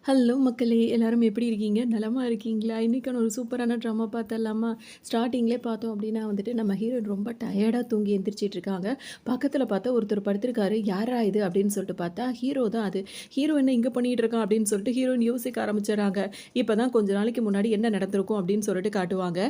Hello மக்களே! எல்லாரும் எப்படி இருக்கீங்க? நலமா இருக்கீங்களா? இன்னைக்கான ஒரு சூப்பரான ட்ராமா பார்த்தரலாமா? ஸ்டார்ட்டிங்லே பார்த்தோம் அப்படின்னா வந்துட்டு, நம்ம ஹீரோயின் ரொம்ப டயர்டா தூங்கி எந்திரிச்சிட்டு இருக்காங்க. பக்கத்தில பார்த்தா ஒருத்தர் படுத்திருக்காரு. "யார்ரா இது?" அப்படின்னு சொல்லிட்டு பார்த்தா, ஹீரோ தான் அது. "ஹீரோ என்ன இங்க பண்ணிட்டு இருக்கான்?" அப்படின்னு சொல்லிட்டு ஹீரோயின் யோசிக்க ஆரம்பிச்சுடுறாங்க. இப்பதான் கொஞ்ச நாளைக்கு முன்னாடி என்ன நடந்திருக்கும் அப்படின்னு சொல்லிட்டு காட்டுவாங்க.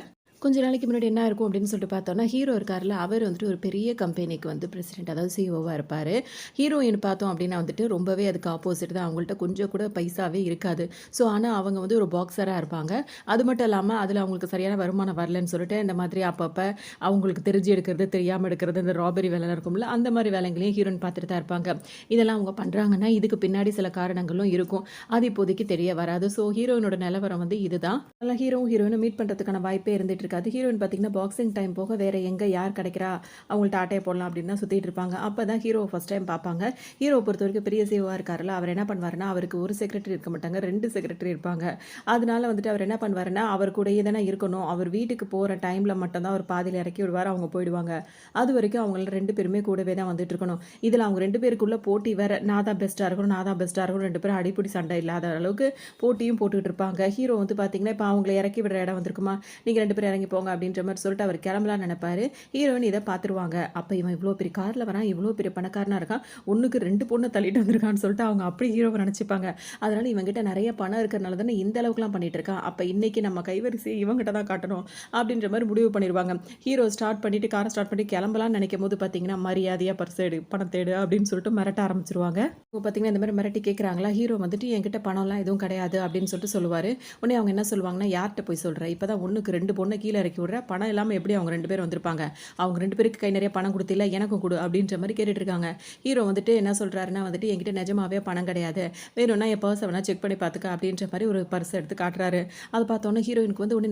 கொஞ்ச நாளைக்கு முன்னாடி என்ன இருக்கும் அப்படின்னு சொல்லிட்டு பார்த்தோம்னா, ஹீரோ இருக்கார்ல, அவர் வந்துட்டு ஒரு பெரிய கம்பெனிக்கு வந்து பிரசிடென்ட் அதாவது சிஇஓவா இருப்பாரு. ஹீரோயின் பார்த்தோம் அப்படின்னா வந்துட்டு ரொம்பவே அதுக்கு ஆப்போசிட் தான். அவங்கள்ட்ட கொஞ்சம் கூட பைசாவே இருக்காது. ஸோ ஆனா அவங்க வந்து ஒரு பாக்ஸரா இருப்பாங்க. அது மட்டும் இல்லாம அதில அவங்களுக்கு சரியான வருமானம் வரலன்னு சொல்லிட்டு, இந்த மாதிரி அப்பப்ப அவங்களுக்கு தெரிஞ்சு எடுக்கிறது, தெரியாம எடுக்கிறது, இந்த ராபரி வேலைலாம் இருக்கும்ல, அந்த மாரி வேலைகளையும் ஹீரோயின் பார்த்துட்டு தான் இருப்பாங்க. இதெல்லாம் அவங்க பண்றாங்கன்னா, இதுக்கு பின்னாடி சில காரணங்களும் இருக்கும். அது இப்போதைக்கு தெரிய வராது. ஸோ ஹீரோயினோட நிலவரம் வந்து இதுதான். அதனால ஹீரோவும் ஹீரோயினும் மீட் பண்றதுக்கான வாய்ப்பே இருந்துட்டு இருக்காது. ஹீரோயின் பார்த்தீங்கன்னா, பாக்ஸிங் டைம் போக வேற எங்க யார் கிடைக்கிறா, அவங்கள்ட்ட ஆட்டைய போடலாம் அப்படின்னு தான் சுத்திட்டு இருப்பாங்க. அப்பதான் ஹீரோவ ஃபர்ஸ்ட் டைம் பார்ப்பாங்க. ஹீரோவ பொறுத்தவரைக்கும் பெரிய சிஓவா இருக்காருல்ல, அவர் என்ன பண்ணுவாருன்னா, அவருக்கு ஒரு செக்ரட்டரி இருக்க மாட்டாங்க. 2 செக்ரட்டரி இருப்பாங்க. அதனால வந்துட்டு அவர் என்ன பண்ணுவாருன்னா, அவர் கூடயே தானே இருக்கணும். அவர் வீட்டுக்கு போற டைம்ல மட்டும் தான் அவர் பாதியில இறக்கி விடுவாரு. அவங்க போயிடுவாங்க. அதுவரைக்கும் அவங்கள 2 பேருமே கூடவே தான் வந்துட்டு இருக்கணும். இதுல அவங்க 2 பேருக்குள்ள போட்டி வேற. நான் தான் பெஸ்ட்டா இருக்கணும், நான் தான் பெஸ்ட்டா இருக்கணும். 2 பேரும் அடிப்பிடி சண்டை இல்லாத அளவுக்கு போட்டியும் போட்டுக்கிட்டு இருப்பாங்க. ஹீரோ வந்து பார்த்தீங்கன்னா, இப்ப அவங்கள இறக்கி விடுற இடம் வந்திருக்குமா, நீங்க 2 பேரும் இறங்கி போங்க அப்படின்ற மாரி சொல்லிட்டு அவர் கிளம்பலாம்னு நெனைப்பாரு. ஹீரோயின் இத பார்த்துருவாங்க. அப்ப இவன் இவ்ளோ பெரிய கார்ல வரான், இவ்ளோ பெரிய பணக்காரனா இருக்கான். ஒண்ணுக்கு 2 பொண்ண தள்ளிட்டு வந்திருக்கான்னு சொல்லிட்டு அவங்க அப்படி ஹீரோவ நெனச்சுப்பாங்க. அதனால இவன்கிட்ட நெறைய பணம் இருக்கிறனால தானே இந்த அளவுக்குலாம் பண்ணிட்டு இருக்கான். அப்ப இன்னைக்கு நம்ம கைவரிசைய இவன்கிட்ட தான் காட்டணும் அப்படின்ற மாரி முடிவு பண்ணிருவாங்க. ஹீரோ ஸ்டார்ட் பண்ணிட்டு கார ஸ்டார்ட் பண்ணி கிளம்பலாம்னு நெனைக்கும்போது பார்த்தீங்கன்னா, மரியாதையா பர்ஸ் எடு, பணத்த எடு அப்படின்னு சொல்லிட்டு மிரட்ட ஆரம்பிச்சுருவாங்க. இப்போ பார்த்தீங்கன்னா, இந்த மாரி மிரட்டி கேட்குறாங்களா, ஹீரோ வந்துட்டு என்கிட்ட பணம்லாம் எதுவும் கிடையாது அப்படின்னு சொல்லிட்டு சொல்லுவாரு. உடனே அவங்க என்ன சொல்லுவாங்கன்னா, யார்ட்ட போய் சொல்ற? இப்பதான் 1க்கு 2 பொண்ண கீழ இறக்கி விடுற. பணம் இல்லாம எப்படி அவங்க 2 பேரும் வந்திருப்பாங்க? அவங்க 2 பேருக்கு கை நிறைய பணம் குடுத்தில்ல, எனக்கும் குடு அப்படின்ற மாரி கேட்டுட்டு இருக்காங்க. ஹீரோ வந்துட்டு என்ன சொல்றாருன்னா வந்துட்டு, என்கிட்ட நிஜமாவே பணம் கிடையாது. வேணும்னா என் பர்ஸ வேணா செக் பண்ணி பார்த்துக்க அப்படின்ற மாரி ஒரு பர்ஸ் எடுத்து காட்டுறாரு. அத பார்த்தோன்னே ஹீரோயினுக்கு வந்து உடனே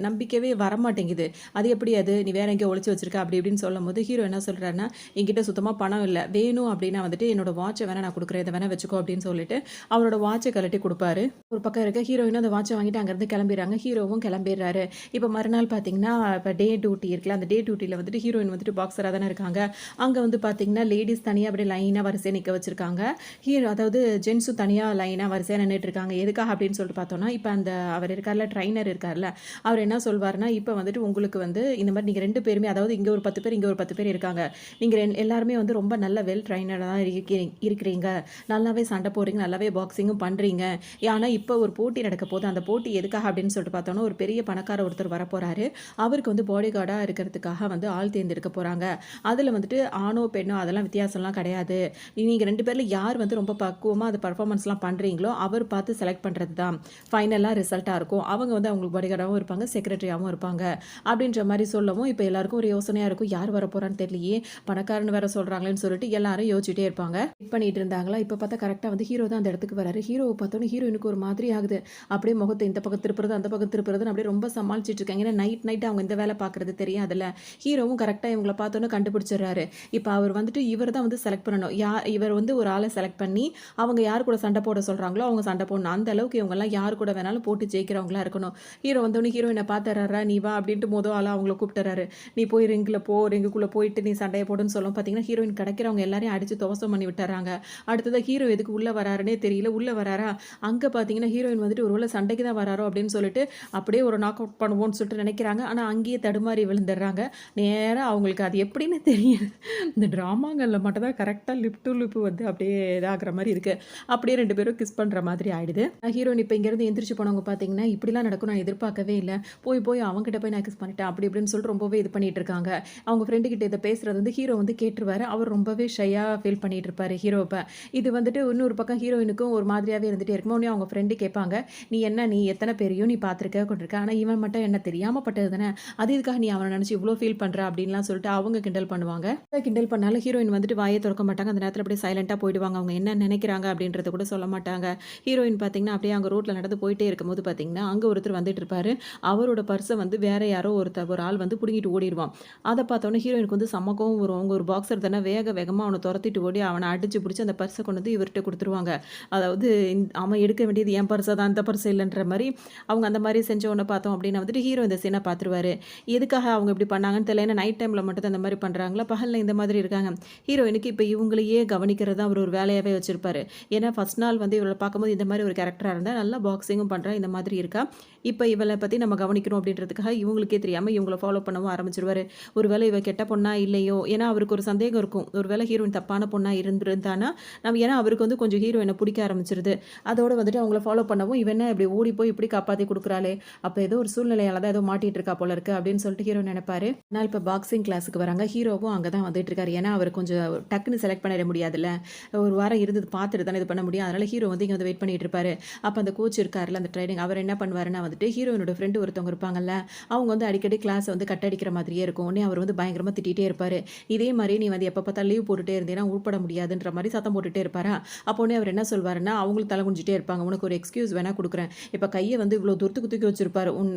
நம்பிக்கவே வரமாட்டேங்குது. அது எப்படி அது? நீ வேற எங்கேயோ ஒளிச்சு வச்சிருக்க அப்படி இப்படின்னு சொல்லும்போது, ஹீரோ என்ன சொல்றாருன்னா, என்கிட்ட சுத்தமா பணம் இல்ல. வேணும் அப்படின்னா வந்துட்டு என்னோட வாட்ச வேணா நான் குடுக்குறேன். இத வேணா வச்சுக்கோ அப்படின்னு சொல்லிட்டு, அவரோட வாட்ச கழட்டி குடுப்பாரு. ஒரு பக்கம் இருக்க ஹீரோயினும் அந்த வாட்ச வாங்கிட்டு அங்கேருந்து கிளம்பிர்றாங்க. ஹீரோவும் கிளம்பிர்றாரு. இப்ப மறுநாள் பார்த்தீங்கன்னா, இப்ப டே டியூட்டி இருக்குல்ல, அந்த டே டியூட்டில வந்துட்டு ஹீரோயின் வந்துட்டு பாக்ஸரா தானே இருக்காங்க. அங்க வந்து பார்த்தீங்கன்னா, லேடீஸ் தனியா அப்படியே லைனா வரிசையா நிக்க வச்சிருக்காங்க. அதாவது ஜென்ஸும் தனியா லைனா வரிசையா நின்னுட்டு இருக்காங்க. எதுக்காக அப்படின்னு சொல்லிட்டு பார்த்தோம்னா, இப்ப அந்த அவர் இருக்கார்ல, ட்ரெய்னர் இருக்கார்ல, அவர் என்ன சொல்வாருன்னா, இப்ப வந்துட்டு உங்களுக்கு வந்து இந்த மாரி நீங்க 2 பேருமே அதாவது இங்க ஒரு 10 பேர், இங்க ஒரு 10 பேர் இருக்காங்க. நீங்க எல்லாருமே வந்து ரொம்ப நல்ல வெல் ட்ரெய்னரா தான் இருக்கிறீங்க. நல்லாவே சண்டை போடுறீங்க, நல்லாவே பாக்ஸிங்கும் பண்றீங்க. ஆனா, இப்ப ஒரு போட்டி நடக்க போது. அந்த போட்டி எதுக்காக அப்படின்னு சொல்லிட்டு பார்த்தோம்னா, ஒரு பெரிய பணக்கார ஒருத்தர் வரப்போறாரு. அவருக்கு வந்து பாடி கார்டா இருக்கிறதுக்காக வந்து ஆள் தேர்ந்தெடுக்க போறாங்க. அதுல வந்துட்டு ஆணோ, பெண்ணோ அதெல்லாம் வித்தியாசம்லாம் கிடையாது. நீங்க 2 பேர்ல யார் வந்து ரொம்ப பக்குவமா அந்த பெர்ஃபார்மன்ஸ்லாம் பண்றீங்களோ, அவர் பார்த்து செலக்ட் பண்றது தான் ஃபைனலா ரிசல்ட்டா இருக்கும். அவங்க வந்து அவங்களுக்கு பாடி கார்டாவும் இருப்பாங்க, செக்ரட்டரியாவும் இருப்பாங்க. அப்படின்ற மாரி சொல்லவும், இப்ப எல்லாருக்கும் ஒரு யோசனையா இருக்கும். யார் வரப்போறான்னு தெரியலையே! பணக்காரன்னு வேற சொல்றாங்களேன்னு சொல்லிட்டு எல்லாரும் யோசிச்சுட்டே இருப்பாங்க. வெயிட் பண்ணிட்டு இருந்தாங்களா, இப்ப பார்த்தா கரெக்ட்டா வந்து ஹீரோ தான் அந்த இடத்துக்கு வராரு. ஹீரோவ பார்த்தோனே ஹீரோயினுக்கு ஒரு மாதிரி ஆகுது. அப்படியே முகத்த இந்த பக்கம் திருப்புறது, அந்த பக்கம் திருப்புறதுன்னு அப்படியே ரொம்ப சமாளிச்சுட்டு இருக்காங்க. ஏன்னா நைட் அவங்க இந்த வேலை பார்க்குறது தெரியாதுல்ல. ஹீரோவும் கரெக்ட்டா இவங்கள பார்த்தோனே கண்டுபிடிச்சிடுறாரு. இப்ப அவர் வந்துட்டு இவர் தான் வந்து செலக்ட் பண்ணணும். இவர் வந்து ஒரு ஆள செலக்ட் பண்ணி, அவங்க யார் கூட சண்டை போட சொல்றாங்களோ, அவங்க சண்டை போடணும். அந்த அளவுக்கு இவங்கலாம் யார் கூட வேணாலும் போட்டு ஜெயிக்கிறவங்களா இருக்கணும். ஹீரோ வந்தோனே ஹீரோயின பார்த்துறாரா, "நீ வா" அப்படின்ட்டு ஆளா அவங்கள கூப்பிட்டுறாரு. "நீ போய் ரிங்குல போ. ரிங்குக்குள்ள போயிட்டு நீ சண்டைய போடுன்னு" சொல்லவும் பார்த்தீங்கன்னா, ஹீரோயின் கிடைக்கிறவங்க எல்லாரையும் அடிச்சு துவசம் பண்ணி விட்டுர்றாங்க. அடுத்ததா ஹீரோ எதுக்கு உள்ள வராருன்னே தெரியல. உள்ள வராரா, அங்க பார்த்தீங்கன்னா ஹீரோயின் வந்துட்டு ஒருவேள சண்டைக்கு தான் வராரோ அப்படின்னு சொல்லிட்டு, அப்படியே ஒரு நாக் அவுட் பண்ணுவோம்ன்னு சொல்லிட்டு நினைக்கிறாங்க. ஆனா அங்கேயே தடுமாறி விழுந்துர்றாங்க. நேரா அவங்களுக்கு அது எப்படின்னு தெரியல. இந்த டிராமாங்கள்ல மட்டும் தான் கரெக்ட்டா லிப் டூ லிப் வந்து அப்படியே இதாகுற மாரி இருக்கு. அப்படியே 2 பேரும் கிஸ் பண்ற மாதிரி ஆயிடுது. ஹீரோயின் இப்ப இங்கேருந்து எந்திரிச்சு போனவங்க பார்த்தீங்கன்னா, இப்படிலாம் நடக்கும் நான் எதிர்பார்க்கவே இல்ல. போய் அவன்கிட்ட போய் நான் கிஸ் பண்ணிட்டேன். அப்படி இப்படின்னு சொல்லிட்டு ரொம்பவே இது பண்ணிட்டு இருக்காங்க. அவங்க ஃப்ரெண்டு கிட்ட இத பேசுறது வந்து ஹீரோ வந்து கேட்டுருவாரு. அவர் ரொம்பவே ஷையா ஃபீல் பண்ணிட்டு இருப்பாரு ஹீரோவ. இது வந்துட்டு இன்னொரு பக்கம் ஹீரோயினுக்கும் ஒரு மாதிரியாவே இருந்துட்டே இருக்குமா, உடனே அவங்க ஃப்ரெண்டு கேட்பாங்க, நீ எத்தன பேரையும் நீ பார்த்துருக்க, கொண்டிருக்க. ஆனா இவன் மட்டும் என்ன தெரியாம பட்டது தானே. அது எதுக்காக நீ அவன நினைச்சு இவ்ளோ ஃபீல் பண்ற அப்படின்லாம் சொல்லிட்டு அவங்க கிண்டல் பண்ணுவாங்க. கிண்டல் பண்ணாலும் ஹீரோயின் வந்துட்டு வாயே தொறக்க மாட்டாங்க. அந்த நேரத்துல அப்படியே சைலன்ட்டா போயிடுவாங்க. அவங்க என்ன நினைக்கிறாங்க அப்படின்றத கூட சொல்ல மாட்டாங்க. ஹீரோயின் பார்த்தீங்கன்னா, அப்படியே அங்க ரோட்ல நடந்து போயிட்டே இருக்கும்போது பார்த்தீங்கன்னா, அங்க ஒருத்தர் வந்துட்டு இருப்பாரு. அவரோட பர்ஸ வந்து வேற யாரோ ஒரு ஆள் வந்து புடுங்கிட்டு ஓடிருவான். அத பார்த்தோனே ஹீரோயினுக்கு வந்து செம்ம கோவம் வரும். அவங்க ஒரு பாக்ஸர் தானே வேகமா அவன தொரத்திட்டு ஓடி அவன அடிச்சு புடிச்சு அந்த பர்ஸ கொண்டு வந்து இவர்ட்ட குடுத்துருவாங்க. அதாவது அவன் எடுக்க வேண்டியது என் பர்ஸ தான், இந்த பர்ஸ் இல்லன்ற மாரி அவங்க அந்த மாரி செஞ்ச உடனே பார்த்தோம் அப்படின்னா வந்துட்டு ஹீரோ இந்த சீனை பார்த்துருவாரு. எதுக்காக அவங்க இப்படி பண்ணாங்கன்னு தெரியல. ஏன்னா நைட் டைமில் மட்டும் தான் இந்த மாதிரி பண்ணுறாங்களா, பகலில் இந்த மாதிரி இருக்காங்க. ஹீரோயினுக்கு இப்போ இவங்களையே கவனிக்கிறது தான் அவர் ஒரு வேலையாகவே வச்சிருப்பாரு. ஏன்னா ஃபர்ஸ்ட் நாள் வந்து இவளை பார்க்கும்போது இந்த மாதிரி ஒரு கேரக்டராக இருந்தால் நல்லா பாக்ஸிங்கும் பண்ணுறா, இந்த மாதிரி இருக்கா, இப்போ இவளை பற்றி நம்ம கவனிக்கணும் அப்படின்றதுக்காக இவங்களுக்கே தெரியாமல் இவங்கள ஃபாலோ பண்ணவும் ஆரம்பிச்சிருவாரு. ஒருவேளை இவ கெட்ட பொண்ணா இல்லையோ, ஏன்னா அவருக்கு ஒரு சந்தேகம் இருக்கும். ஒருவேளை ஹீரோயின் தப்பான பொண்ணா இருந்திருந்தானா நம்ம, ஏன்னா அவருக்கு வந்து கொஞ்சம் ஹீரோயினை பிடிக்க ஆரம்பிச்சிருது. அதோட வந்துட்டு அவங்கள ஃபாலோ பண்ணவும் இவன் என்ன இப்படி ஓடி போய் இப்படி காப்பாற்றி கொடுக்குறாளே, அப்போ ஏதோ ஒரு சூழ்நிலையால தான் ஏதோ மாட்டிட்டு இருக்கா போல இருக்கு அப்படின்னு சொல்லிட்டு ஹீரோ நினைப்பாரு. ஆனால் இப்போ பாக்ஸிங் கிளாஸுக்கு வராங்க. ஹீரோவும் அங்கே தான் வந்துட்டு இருக்காரு. ஏன்னா அவர் கொஞ்சம் டக்குன்னு செலக்ட் பண்ணிட முடியாதுல்ல, ஒரு வாரம் இருந்து பார்த்துட்டு தானே இது பண்ண முடியும். அதனால ஹீரோ வந்து இங்கே வந்து வெயிட் பண்ணிட்டு இருப்பாரு. அப்போ அந்த கோச் இருக்காருல்ல, அந்த ட்ரைனிங், அவர் என்ன பண்ணுவாருன்னா வந்துட்டு ஹீரோயினோட ஃப்ரெண்டு ஒருத்தவங்க இருப்பாங்கல்ல, அவங்க வந்து அடிக்கடி கிளாஸ் வந்து கட் அடிக்கிற மாதிரியே இருக்கும். உடனே அவர் வந்து பயங்கரமாக திட்டிகிட்டே இருப்பார். இதே மாதிரி நீ வந்து எப்போ பார்த்தா லீவ் போட்டுட்டே இருந்தீங்கன்னா உட்பட முடியாதுன்ற மாதிரி சத்தம் போட்டுகிட்டே இருப்பாரா. அப்போ உடனே அவர் என்ன சொல்வாருன்னா, அவங்களும் தலை குஞ்சிட்டே இருப்பாங்க. உனக்கு ஒரு எக்ஸ்கியூஸ் வேணால் கொடுக்குறேன். இப்போ கையை வந்து இவ்வளோ தூரத்துக்கு தூக்கி வச்சிருப்பாரு.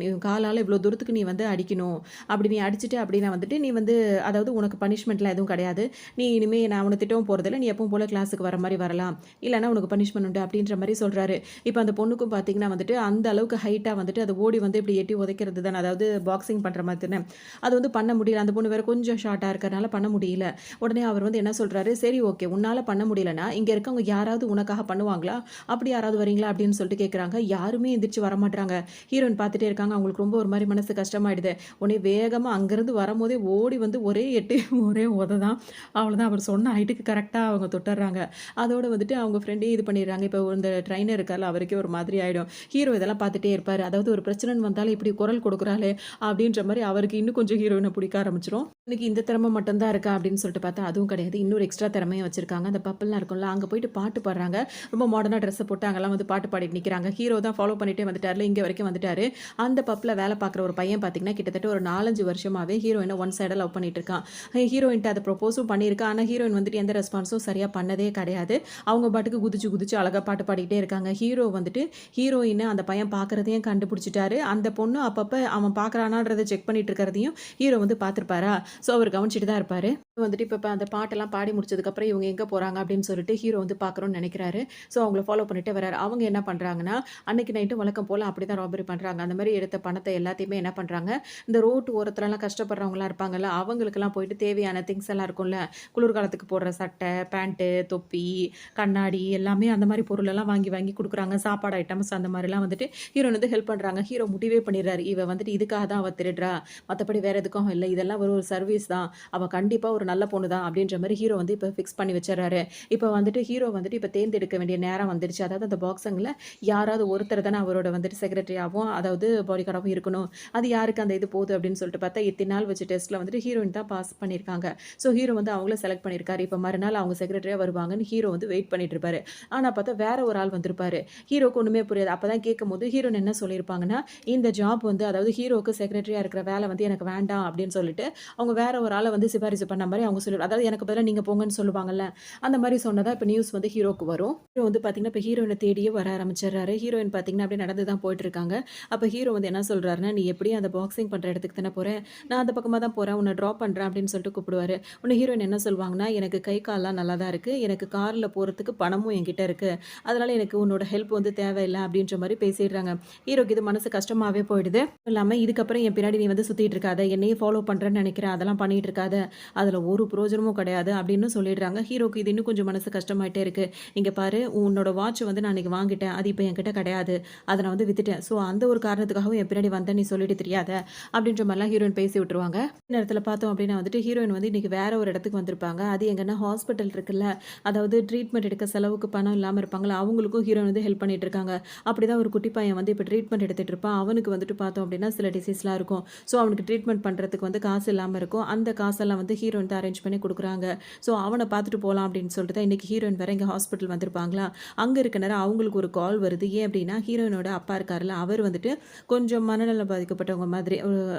காலால் இவ்வளோ தூரத்துக்கு நீ வந்து அடிக்கணும். அப்படி நீ அடிச்சுட்டு அப்படின்னா வந்துட்டு நீ வந்து, அதாவது உனக்கு பனிஷ்மெண்ட்லாம் எதுவும் கிடையாது. நீ இனிமேல் நான் உனக்கு திட்டவும் போகிறதில்ல, நீ எப்பவும் போல் கிளாஸுக்கு வர மாதிரி வரலாம், இல்லைனா உனக்கு பனிஷ்மெண்ட் உண்டு அப்படின்ற மாதிரி சொல்கிறாரு. இப்போ அந்த பொண்ணுக்கும் பார்த்தீங்கன்னா வந்துட்டு அந்த அளவுக்கு ஹைட்டாக வந்துட்டு அது ஓடி வந்து இப்படி எட்டி உதைக்கிறது தானே, அதாவது பாக்ஸிங் பண்ணுற மாதிரி தானே, அது வந்து பண்ண முடியல. அந்த பொண்ணு வேறு கொஞ்சம் ஷார்ட்டாக இருக்கிறனால பண்ண முடியல. உடனே அவர் வந்து என்ன சொல்கிறாரு, சரி ஓகே, உன்னால் பண்ண முடியலன்னா இங்கே இருக்கவங்க யாராவது உனக்காக பண்ணுவாங்களா, அப்படி யாராவது வரீங்களா அப்படின்னு சொல்லிட்டு கேட்குறாங்க. யாருமே எந்திரிச்சு வரமாட்டாங்க. ஹீரோயின் பார்த்துட்டே இருக்காங்க. அவங்களுக்கு ரொம்ப ஒரு மாதிரி மனசு கஷ்டமாயிடுது. உடனே வேகமாக அங்கேருந்து வரும்போதே ஓடி வந்து ஒரே எட்டு ஒரே உத தான், அவ்வளோதான். அவர் சொன்ன ஹைட்டுக்கு கரெக்டாக அவங்க தொட்டுறாங்க. அதோடு வந்துட்டு அவங்க ஃப்ரெண்டே இது பண்ணிடுறாங்க. இப்போ இந்த ட்ரைனர் இருக்கார்ல, அவருக்கே ஒரு மாதிரி ஆகிடும். ஹீரோ இதெல்லாம் பார்த்துட்டே இருப்பார். அதாவது ஒரு பிரச்சனைன்னு வந்தாலும் இப்படி குரல் கொடுக்குறாளே அப்படின்ற மாதிரி அவருக்கு இன்னும் கொஞ்சம் ஹீரோயினை பிடிக்க ஆரம்பிச்சிடும். எனக்கு இந்த திறமை மட்டும்தான் இருக்கா அப்படின்னு சொல்லிட்டு பார்த்தா அதுவும் கிடையாது. இன்னொரு எக்ஸ்ட்ரா திறமையும் வச்சிருக்காங்க. அந்த பப்பல்லாம் இருக்கும்ல, அங்கே போயிட்டு பாட்டு பாடுறாங்க. ரொம்ப மாடர்னாக ட்ரெஸ்ஸை போட்டு அங்கெல்லாம் வந்து பாட்டு பாடிட்டு நிற்கிறாங்க. ஹீரோ தான் ஃபாலோ பண்ணிட்டே வந்துட்டார்ல, இங்கே வரைக்கும் வந்துட்டாரு. அந்த பப்பில் வேலை பார்க்குற ஒரு பையன் பார்த்தீங்கன்னா கிட்டத்தட்ட ஒரு 4-5 வருஷமாகவே ஹீரோயினை ஒன் சைடாக லவ் பண்ணிட்டு இருக்கான். ஹீரோயின்ட்டு அதை ப்ரொப்போஸும் பண்ணியிருக்கா. ஆனால் ஹீரோயின் வந்துட்டு எந்த ரெஸ்பான்ஸும் சரியாக பண்ணதே கிடையாது. அவங்க பாட்டுக்கு குதிச்சு குதிச்சு அழகாக பாட்டு பாடிக்கிட்டே இருக்காங்க. ஹீரோ வந்துட்டு ஹீரோயினை அந்த பையன் பார்க்குறதையும் கண்டுபிடிச்சிட்டாரு. அந்த பொண்ணு அப்பப்போ அவன் பார்க்குறானான்றதை செக் பண்ணிட்டு இருக்கிறதையும் ஹீரோ வந்து பார்த்துருப்பாரா. ஸோ அவர் கவனிச்சிட்டு தான் இருப்பார். வந்துட்டு இப்போ அந்த பாட்டெல்லாம் பாடி முடிச்சதுக்கப்புறம் இவங்க எங்கே போகிறாங்க அப்படின்னு சொல்லிட்டு ஹீரோ வந்து பார்க்குறோன்னு நினைக்கிறாரு. ஸோ அவங்கள ஃபாலோ பண்ணிட்டு வராரு. அவங்க என்ன பண்ணுறாங்கன்னா, அன்னைக்கு நைட்டு வழக்கம் போல் அப்படி தான் ராபரி பண்ணுறாங்க. அந்த மாதிரி எடுத்த பணத்தை எல்லாத்தையுமே என்ன பண்ணுறாங்க, இந்த ரோட்டு ஓரத்துலலாம் கஷ்டப்படுறவங்களாம் இருப்பாங்கல்ல, அவங்களுக்கெல்லாம் போயிட்டு தேவையான திங்ஸ் எல்லாம் இருக்கும்ல, குளிர்காலத்துக்கு போடுற சட்டை, பேண்ட்டு, தொப்பி, கண்ணாடி எல்லாமே அந்த மாதிரி பொருளெல்லாம் வாங்கி வாங்கி கொடுக்குறாங்க. சாப்பாடு ஐட்டம்ஸ் அந்த மாதிரிலாம் வந்துட்டு ஹீரோன் வந்து ஹெல்ப் பண்ணுறாங்க. ஹீரோ முடிவே பண்ணிடுறாரு, இவ வந்துட்டு இதுக்காக தான் அவள் திருடுறா, மற்றபடி வேறு எதுக்கும் இல்லை, இதெல்லாம் ஒரு சர்வீஸ் தான், அவள் கண்டிப்பாக ஒரு நல்ல பொண்ணு தான் அப்படின்ற மாதிரி ஹீரோ வந்து இப்போ ஃபிக்ஸ் பண்ணி வச்சிடறாரு. இப்போ வந்துட்டு ஹீரோ வந்துட்டு இப்போ தேர்ந்தெடுக்க வேண்டிய நேரம் வந்துருச்சு. அதாவது அந்த பாக்ஸிங்கில் யாராவது ஒருத்தர் தானே அவரோட வந்துட்டு செக்ரட்டரியாகவும் அதாவது பாடி கார்டாகவும் இருக்கணும். அது யாருக்கு அந்த இது போகுது அப்படின்னு சொல்லிட்டு பார்த்தா இத்தனை நாள் வச்சு டெஸ்ட்டில் வந்துட்டு ஹீரோயின் தான் பாஸ் பண்ணியிருக்காங்க. ஸோ ஹீரோ வந்து அவங்கள செலக்ட் பண்ணியிருக்காரு. இப்போ மறுநாள் அவங்க செக்ரட்டரியாக வருவாங்கன்னு ஹீரோ வந்து வெயிட் பண்ணிட்டு இருப்பாரு. ஆனால் பார்த்தா வேற ஒரு ஆள் வந்திருப்பாரு. ஹீரோக்கு ஒன்றுமே புரியாது. அப்போ தான் கேட்கும்போது ஹீரோன் என்ன சொல்லியிருப்பாங்கன்னா, இந்த ஜாப் வந்து அதாவது ஹீரோக்கு செக்ரட்டரியாக இருக்கிற வேலை வந்து எனக்கு வேண்டாம் அப்படின்னு சொல்லிட்டு அவங்க வேற ஒரு ஆளை வந்து சிபாரிசு பண்ண மாதிரி அவங்க சொல்லி, அதாவது எனக்கு பதிலாக நீங்கள் போங்கன்னு சொல்லுவாங்கல்ல, அந்த மாதிரி சொன்னதா இப்போ நியூஸ் வந்து ஹீரோக்கு வரும். ஹீரோ வந்து பார்த்தீங்கன்னா இப்போ ஹீரோயினை தேடியே வர ஆரம்பிச்சிடுறாரு. ஹீரோயின் பார்த்தீங்கன்னா அப்படியே நடந்து தான் போயிட்டு இருக்காங்க. அப்போ ஹீரோ வந்து என்ன சொல்கிறாருன்னா, நீ எப்படியும் அந்த பாக்ஸிங் பண்ணுற இடத்துக்கு தானே போகிறேன், நான் அந்த பக்கமாக தான் போகிறேன், உன்னை ட்ராப் பண்ணுறேன் அப்படின்னு சொல்லிட்டு கூப்பிடுவாரு. உன்னை ஹீரோயின் என்ன சொல்லுவாங்கன்னா, எனக்கு கை கால்லாம் நல்லா தான் இருக்குது, எனக்கு காரில் போகிறதுக்கு பணமும் என்கிட்ட இருக்குது, அதனால் எனக்கு உன்னோட ஹெல்ப் வந்து தேவையில்லை அப்படின்ற மாதிரி பேசிடுறாங்க. ஹீரோக்கு இது மனசு கஷ்டமாகவே போயிடுது. இல்லாமல் இதுக்கப்புறம் என் பின்னாடி நீ வந்து சுற்றிட்டு இருக்காத, என்னையே ஃபாலோ பண்ணுறேன்னு நினைக்கிறேன், அதெல்லாம் பண்ணிட்டு இருக்காத, அதில் ஒரு பிரோஜனமும் கிடையாது அப்படின்னு சொல்லிடுறாங்க. ஹீரோக்கு இது இன்னும் கொஞ்சம் மனசு கஷ்டமாயிட்டே இருக்குது. இங்கே பாரு, உன்னோட வாட்ச் வந்து நான் இன்றைக்கி வாங்கிட்டேன், அது இப்போ என்கிட்ட கிடையாது, அதை நான் வந்து வித்துட்டேன், ஸோ அந்த ஒரு காரணத்துக்காகவும் என் பின்னாடி வந்தேன் நீ சொல்லிட்டு தெரியாத அப்படின்ற மாதிரிலாம் ஹீரோயின் பேசி விட்டுருவாங்க. இந்த நேரத்தில் பார்த்தோம் அப்படின்னா வந்துட்டு ஹீரோயின் வந்து இன்றைக்கி வேற ஒரு இடத்துக்கு வந்திருப்பாங்க. அது எங்கன்னா ஹாஸ்பிட்டல் இருக்குல்ல, அதாவது ட்ரீட்மெண்ட் எடுக்க செலவுக்கு பணம் இல்லாமல் இருப்பாங்களா, அவங்களுக்கும் ஹீரோயின் வந்து ஹெல்ப் பண்ணிட்டு இருக்காங்க. அப்படி தான் ஒரு குட்டி பையன் வந்து இப்போ ட்ரீட்மெண்ட் எடுத்துகிட்டு இருப்பான். அவனுக்கு வந்துட்டு பார்த்தோம் அப்படின்னா சில டிசீஸ்லாம் இருக்கும். ஸோ அவனுக்கு ட்ரீட்மெண்ட் பண்ணுறதுக்கு வந்து காசு இல்லாமல் இருக்கும். அந்த காசெல்லாம் வந்து ஹீரோயின் தான் அரேஞ்ச் பண்ணி கொடுக்குறாங்க. ஸோ அவனை பார்த்துட்டு போகலாம் அப்படின்னு சொல்லிட்டு தான் இன்றைக்கி ஹீரோயின் வேற இங்கே ஹாஸ்பிட்டல் வந்திருப்பாங்களா. அங்கே இருக்க நேரம் அவங்களுக்கு ஒரு கால் வருது. ஏன் அப்படின்னா, ஹீரோயினோட அப்பா இருக்காருல்ல, அவர் வந்துட்டு கொஞ்சம் மனநலம் பாதிக்கப்பட்டவங்க மாதிரி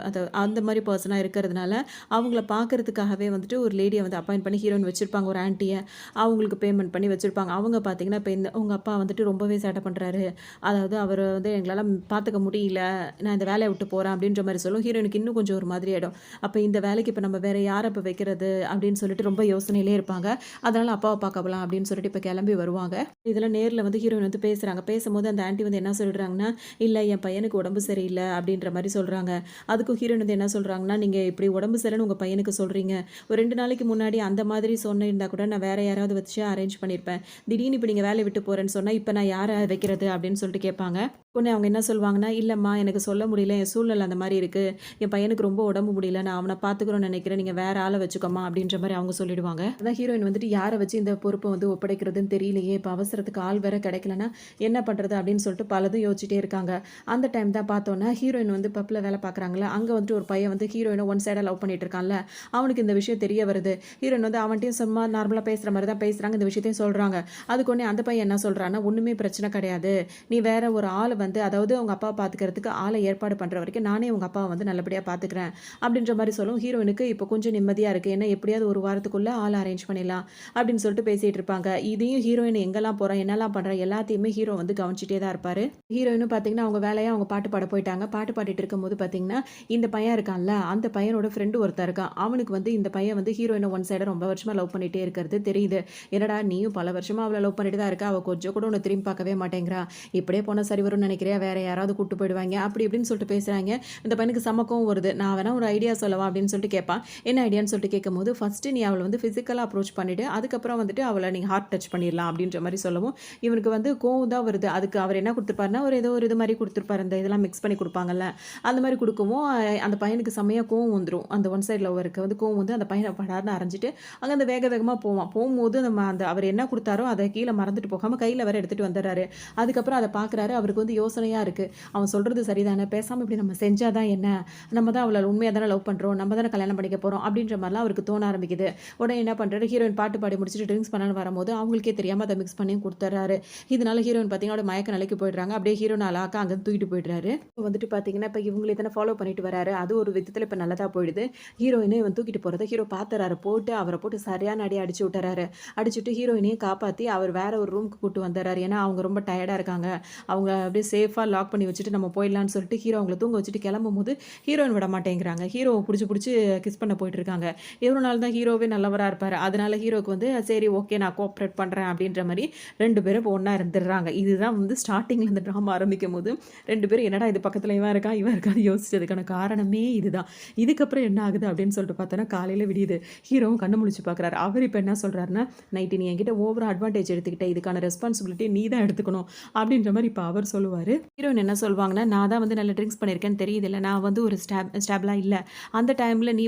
அது அந்த மாதிரி பர்சனாக இருக்கிறதுனால அவங்கள பார்க்கறதுக்காகவே வந்துட்டு ஒரு லேடியை வந்து அப்பாயிண்ட் பண்ணி ஹீரோயின் வச்சுருப்பாங்க, ஒரு ஆன்ட்டியை. அவங்களுக்கு பேமெண்ட் பண்ணி வச்சுருப்பாங்க. அவங்க பார்த்தீங்கன்னா இப்போ உங்கள் அப்பா வந்துட்டு ரொம்பவே சேட்டை பண்ணுறாரு, அதாவது அவர் வந்து எங்களால் பார்த்துக்க முடியல, நான் இந்த வேலையை விட்டு போகிறேன் அப்படின்ற மாதிரி சொல்லும். ஹீரோயினுக்கு இன்னும் கொஞ்சம் ஒரு மாதிரி ஆகிடும். அப்போ இந்த வேலைக்கு இப்போ நம்ம வேறு யாரை இப்போ வைக்கிறது அப்படின்னு சொல்லிட்டு ரொம்ப யோசனையிலே இருப்பாங்க. அதனால் அப்பாவை பார்க்க போகலாம் அப்படின்னு சொல்லிட்டு இப்போ கிளம்பி வருவாங்க. இதெல்லாம் நேரில் வந்து ஹீரோயின் வந்து பேசுகிறாங்க. பேசும்போது அந்த ஆன்ட்டி வந்து என்ன சொல்லிடுறாங்கன்னா, இல்லை என் பையனுக்கு உடம்பு சரியில்லை அப்படின்ற அப்படின்ற மாரி சொல்றாங்க. அதுக்கும் ஹீரோயின் வந்து என்ன சொல்றாங்கன்னா, "நீங்க இப்படி உடம்பு சரியில்லன்னு உங்க பையனுக்கு சொல்றீங்க. ஒரு 2 நாளைக்கு முன்னாடி அந்த மாதிரி சொன்னிருந்தா கூட நான் வேற யாராவது வச்சு அரேஞ்ச் பண்ணியிருப்பேன். திடீர்னு இப்ப நீங்க வேலைய விட்டு போறேன்னு சொன்னா, இப்ப நான் யார வைக்கிறது?" அப்படின்னு சொல்லிட்டு கேட்பாங்க. உடனே அவங்க என்ன சொல்லுவாங்கன்னா, "இல்லம்மா எனக்கு சொல்ல முடியல. என் சூழ்நிலை அந்த மாரி இருக்கு. என் பையனுக்கு ரொம்ப உடம்பு முடியல. நான் அவன பார்த்துக்கணும்னு நெனைக்கிறேன். நீங்க வேற ஆள வச்சுக்கோம்மா" அப்படின்ற மாரி அவங்க சொல்லிடுவாங்க. அதான் ஹீரோயின் வந்துட்டு யார வச்சு இந்த பொறுப்ப வந்து ஒப்படைக்கிறதுன்னு தெரியலையே! இப்ப அவசரத்துக்கு ஆள் வேற கிடைக்கலன்னா, என்ன பண்றது அப்படின்னு சொல்லிட்டு பலதும் யோசிச்சுட்டே இருக்காங்க. அந்த டைம் தான் பார்த்தோன்னா, ஹீரோயின் வந்து பப்ல வேலை பார்க்குறாங்கல்ல, அங்க வந்துட்டு ஒரு பையன் வந்து ஹீரோயின ஒன் சைடா லவ் பண்ணிட்டு இருக்கான்ல, அவனுக்கு இந்த விஷயம் தெரிய வருது. ஹீரோயின் வந்து அவன்ட்டயும் சும்மா நார்மலா பேசுற மாரி தான் பேசுறாங்க. இந்த விஷயத்தையும் சொல்றாங்க. அதுக்கு உடனே அந்த பையன் என்ன சொல்றான்னா, "ஒண்ணுமே பிரச்சனை கிடையாது. நீ வேற ஒரு ஆள வந்து அதாவது உங்க அப்பாவ பார்த்துக்கிறதுக்கு ஆள ஏற்பாடு பண்ற வரைக்கும் நானே உங்க அப்பாவ வந்து நல்லபடியா பார்த்துக்கிறேன்." அப்படின்ற மாரி சொல்லவும், ஹீரோயினுக்கு இப்போ கொஞ்சம் நிம்மதியா இருக்கு. ஏன்னா எப்படியாவது ஒரு வாரத்துக்குள்ள ஆள அரேஞ்ச் பண்ணிடலாம் அப்படின்னு சொல்லிட்டு பேசிட்டு இருப்பாங்க. இதையும் ஹீரோயின் எங்கெல்லாம் போறா, என்னலாம் பண்றா எல்லாத்தையுமே ஹீரோ வந்து கவனிச்சுட்டே தான் இருப்பாரு. ஹீரோயினும் பார்த்தீங்கன்னா, அவங்க வேலையா அவங்க பாட்டு பாட போயிட்டாங்க. பாட்டு பாடிட்டு இருக்கும்போது பார்த்தீங்கன்னா, இந்த பையன் இருக்கான்ல, அந்த பையனோட ஃப்ரெண்டு ஒருத்தன் இருக்கான். அவனுக்கு வந்து இந்த பையன் வந்து ஹீரோயின ஒன் சைடா ரொம்ப வருஷமா லவ் பண்ணிட்டே இருக்கிறது தெரியுது. "என்னடா நீயும் பல வருஷமா அவள லவ் பண்ணிட்டு தான் இருக்க. அவ கொஞ்சம் கூட உன்ன திரும்பி பார்க்கவே மாட்டேங்கிறா. இப்படியே போனா சரி வரும்னு நினைக்கிறியா? வேற யாராவது கூட்டு போயிடுவாங்க." அப்படி இப்படின்னு சொல்லிட்டு பேசுறாங்க. இந்த பையனுக்கு செம கோவம் வருது. "நான் வேணா ஒரு ஐடியா சொல்லவா?" அப்படின்னு சொல்லிட்டு கேட்பான். என்ன ஐடியான்னு சொல்லிட்டு கேட்கும்போது, "ஃபர்ஸ்ட்டு நீ அவள வந்து ஃபிசிக்கலா அப்ரோச் பண்ணிடு. அதுக்கப்புறம் வந்துட்டு அவள நீ ஹார்ட் டச் பண்ணிடலாம்." அப்படின்ற மாரி சொல்லவும், இவனுக்கு வந்து கோவம் தான் வருது. அதுக்கு அவர் என்ன குடுத்துருப்பாருன்னா, ஒரு ஏதோ ஒரு இது மாரி குடுத்துருப்பாரு. அந்த இதெல்லாம் மிக்ஸ் பண்ணி குடுப்பாங்கல்ல. அந்த மாரி குடுக்கவும், அந்த பையனுக்கு செம்மையா கோவம் வந்துரும். அந்த ஒன் சைட் லவ்வருக்கு வந்து கோவம் வந்து அந்த பையன படார்ன்னு அரைஞ்சுட்டு, அங்கருந்து வேக வேகமா போவான். போம்போது அந்த அவர் என்ன குடுத்தாரோ அத கீழ மறந்துட்டு போகாம கையில வேற எடுத்துட்டு வந்துர்றாரு. அதுக்கப்புறம் அத பார்க்குறாரு. அவருக்கு வந்து யோசனையா இருக்கு. அவன் சொல்றது சரிதானே. பேசாம இப்படி நம்ம செஞ்சா தான் என்ன? நம்ம தான் அவள உண்மையா தானே லவ் பண்றோம். நம்ம தானே கல்யாணம் பண்ணிக்க போறோம். அப்படின்ற மாரிலாம் அவருக்கு தோண ஆரம்பிக்குது. உடனே என்ன பண்றாரு, ஹீரோயின் பாட்டு பாடி முடிச்சுட்டு ட்ரிங்க்ஸ் பண்ணலான்னு வரும்போது, அவங்களுக்கே தெரியாம அத மிக்ஸ் பண்ணியும் குடுத்துர்றாரு. இதனால ஹீரோயின் பார்த்தீங்கன்னா, அப்படியே மயக்க நிலைக்கு போயிடுறாங்க. அப்படியே ஹீரோன அழகா அங்கருந்து தூக்கிட்டு போயிடுறாரு. இப்ப வந்துட்டு பார்த்தீங்கன்னா, இப்ப இவங்கள தானே ஃபாலோ பண்ணிட்டு வராரு. அது ஒரு விதத்துல இப்ப நல்லதா போயிடுது. ஹீரோயின இவன் தூக்கிட்டு போறத ஹீரோ பார்த்துறாரு. போட்டு அவர போட்டு சரியான அடி அடிச்சு விட்டுறாரு. அடிச்சுட்டு ஹீரோயினையும் காப்பாத்தி அவர் வேற ஒரு ரூம்க்கு கூட்டு வந்துர்றாரு. ஏன்னா, அவங்க ரொம்ப டயர்டா இருக்காங்க. அவங்க அப்படியே சேஃபா லாக் பண்ணி வச்சுட்டு நம்ம போயிடலான்னு சொல்லிட்டு ஹீரோ அவங்கள தூங்க வச்சுட்டு கிளம்பும்போது, ஹீரோயின் விட மாட்டேங்கிறாங்க. ஹீரோவ புடிச்சு புடிச்சு கிஸ் பண்ண போயிட்டு இருக்காங்க. இவ்வளோ நாள் தான் ஹீரோவே நல்லவரா இருப்பாரு. அதனால ஹீரோக்கு வந்து சரி ஓகே நான் கோஆப்பரேட் பண்றேன் அப்படின்ற மாரி 2 பேரும் இப்போ ஒண்ணா இருந்துடுறாங்க. இதுதான் வந்து ஸ்டார்ட்டிங்ல இந்த ட்ராமா ஆரம்பிக்கும்போது 2 பேரும் என்னடா இது பக்கத்துல இவன் இருக்கான், இவன் இருக்கான்னு யோசிச்சதுக்கான காரணமே இதுதான். இதுக்கப்புறம் என்ன ஆகுது அப்படின்னு சொல்லிட்டு பார்த்தோன்னா, காலையில விடியுது. ஹீரோவும் கண்ணு முழிச்சு பார்க்குறாரு. அவர் இப்ப என்ன சொல்றாருன்னா, "நைட்டு நீ என்கிட்ட ஓவரா அட்வான்டேஜ் எடுத்துக்கிட்ட. இதுக்கான ரெஸ்பான்சிபிலிட்டி நீ தான் எடுத்துக்கணும்." அப்படின்ற மாரி இப்ப அவர் சொல்லுவாரு. ஹீரோயின் என்ன சொல்வாங்கன்னா, "நான் தான் வந்து நல்ல ட்ரிங்க்ஸ் பண்ணியிருக்கேன்னு தெரியுதுல்ல. நான் வந்து ஒரு ஸ்டாப்லா இல்ல. அந்த டைம்ல நீ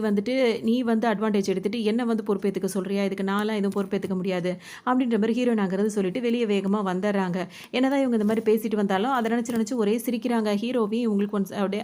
வந்து அட்வான்டேஜ் எடுத்துட்டு என்ன வந்து பொறுப்பேத்துக்க சொல்றியா? இதுக்கு நான்லாம் எதுவும் பொறுப்பேத்துக்க முடியாது." அப்படின்ற மாரி ஹீரோயின் அங்கருந்து சொல்லிட்டு வெளிய வேகமா வந்துர்றாங்க. என்னதான் இவங்க இந்த மாரி பேசிட்டு வந்தாலும், அத நெனச்சு நெனச்சு ஒரே சிரிக்கிறாங்க. ஹீரோவையும் இவங்களுக்கு ஒன்ஸ் அப்படியே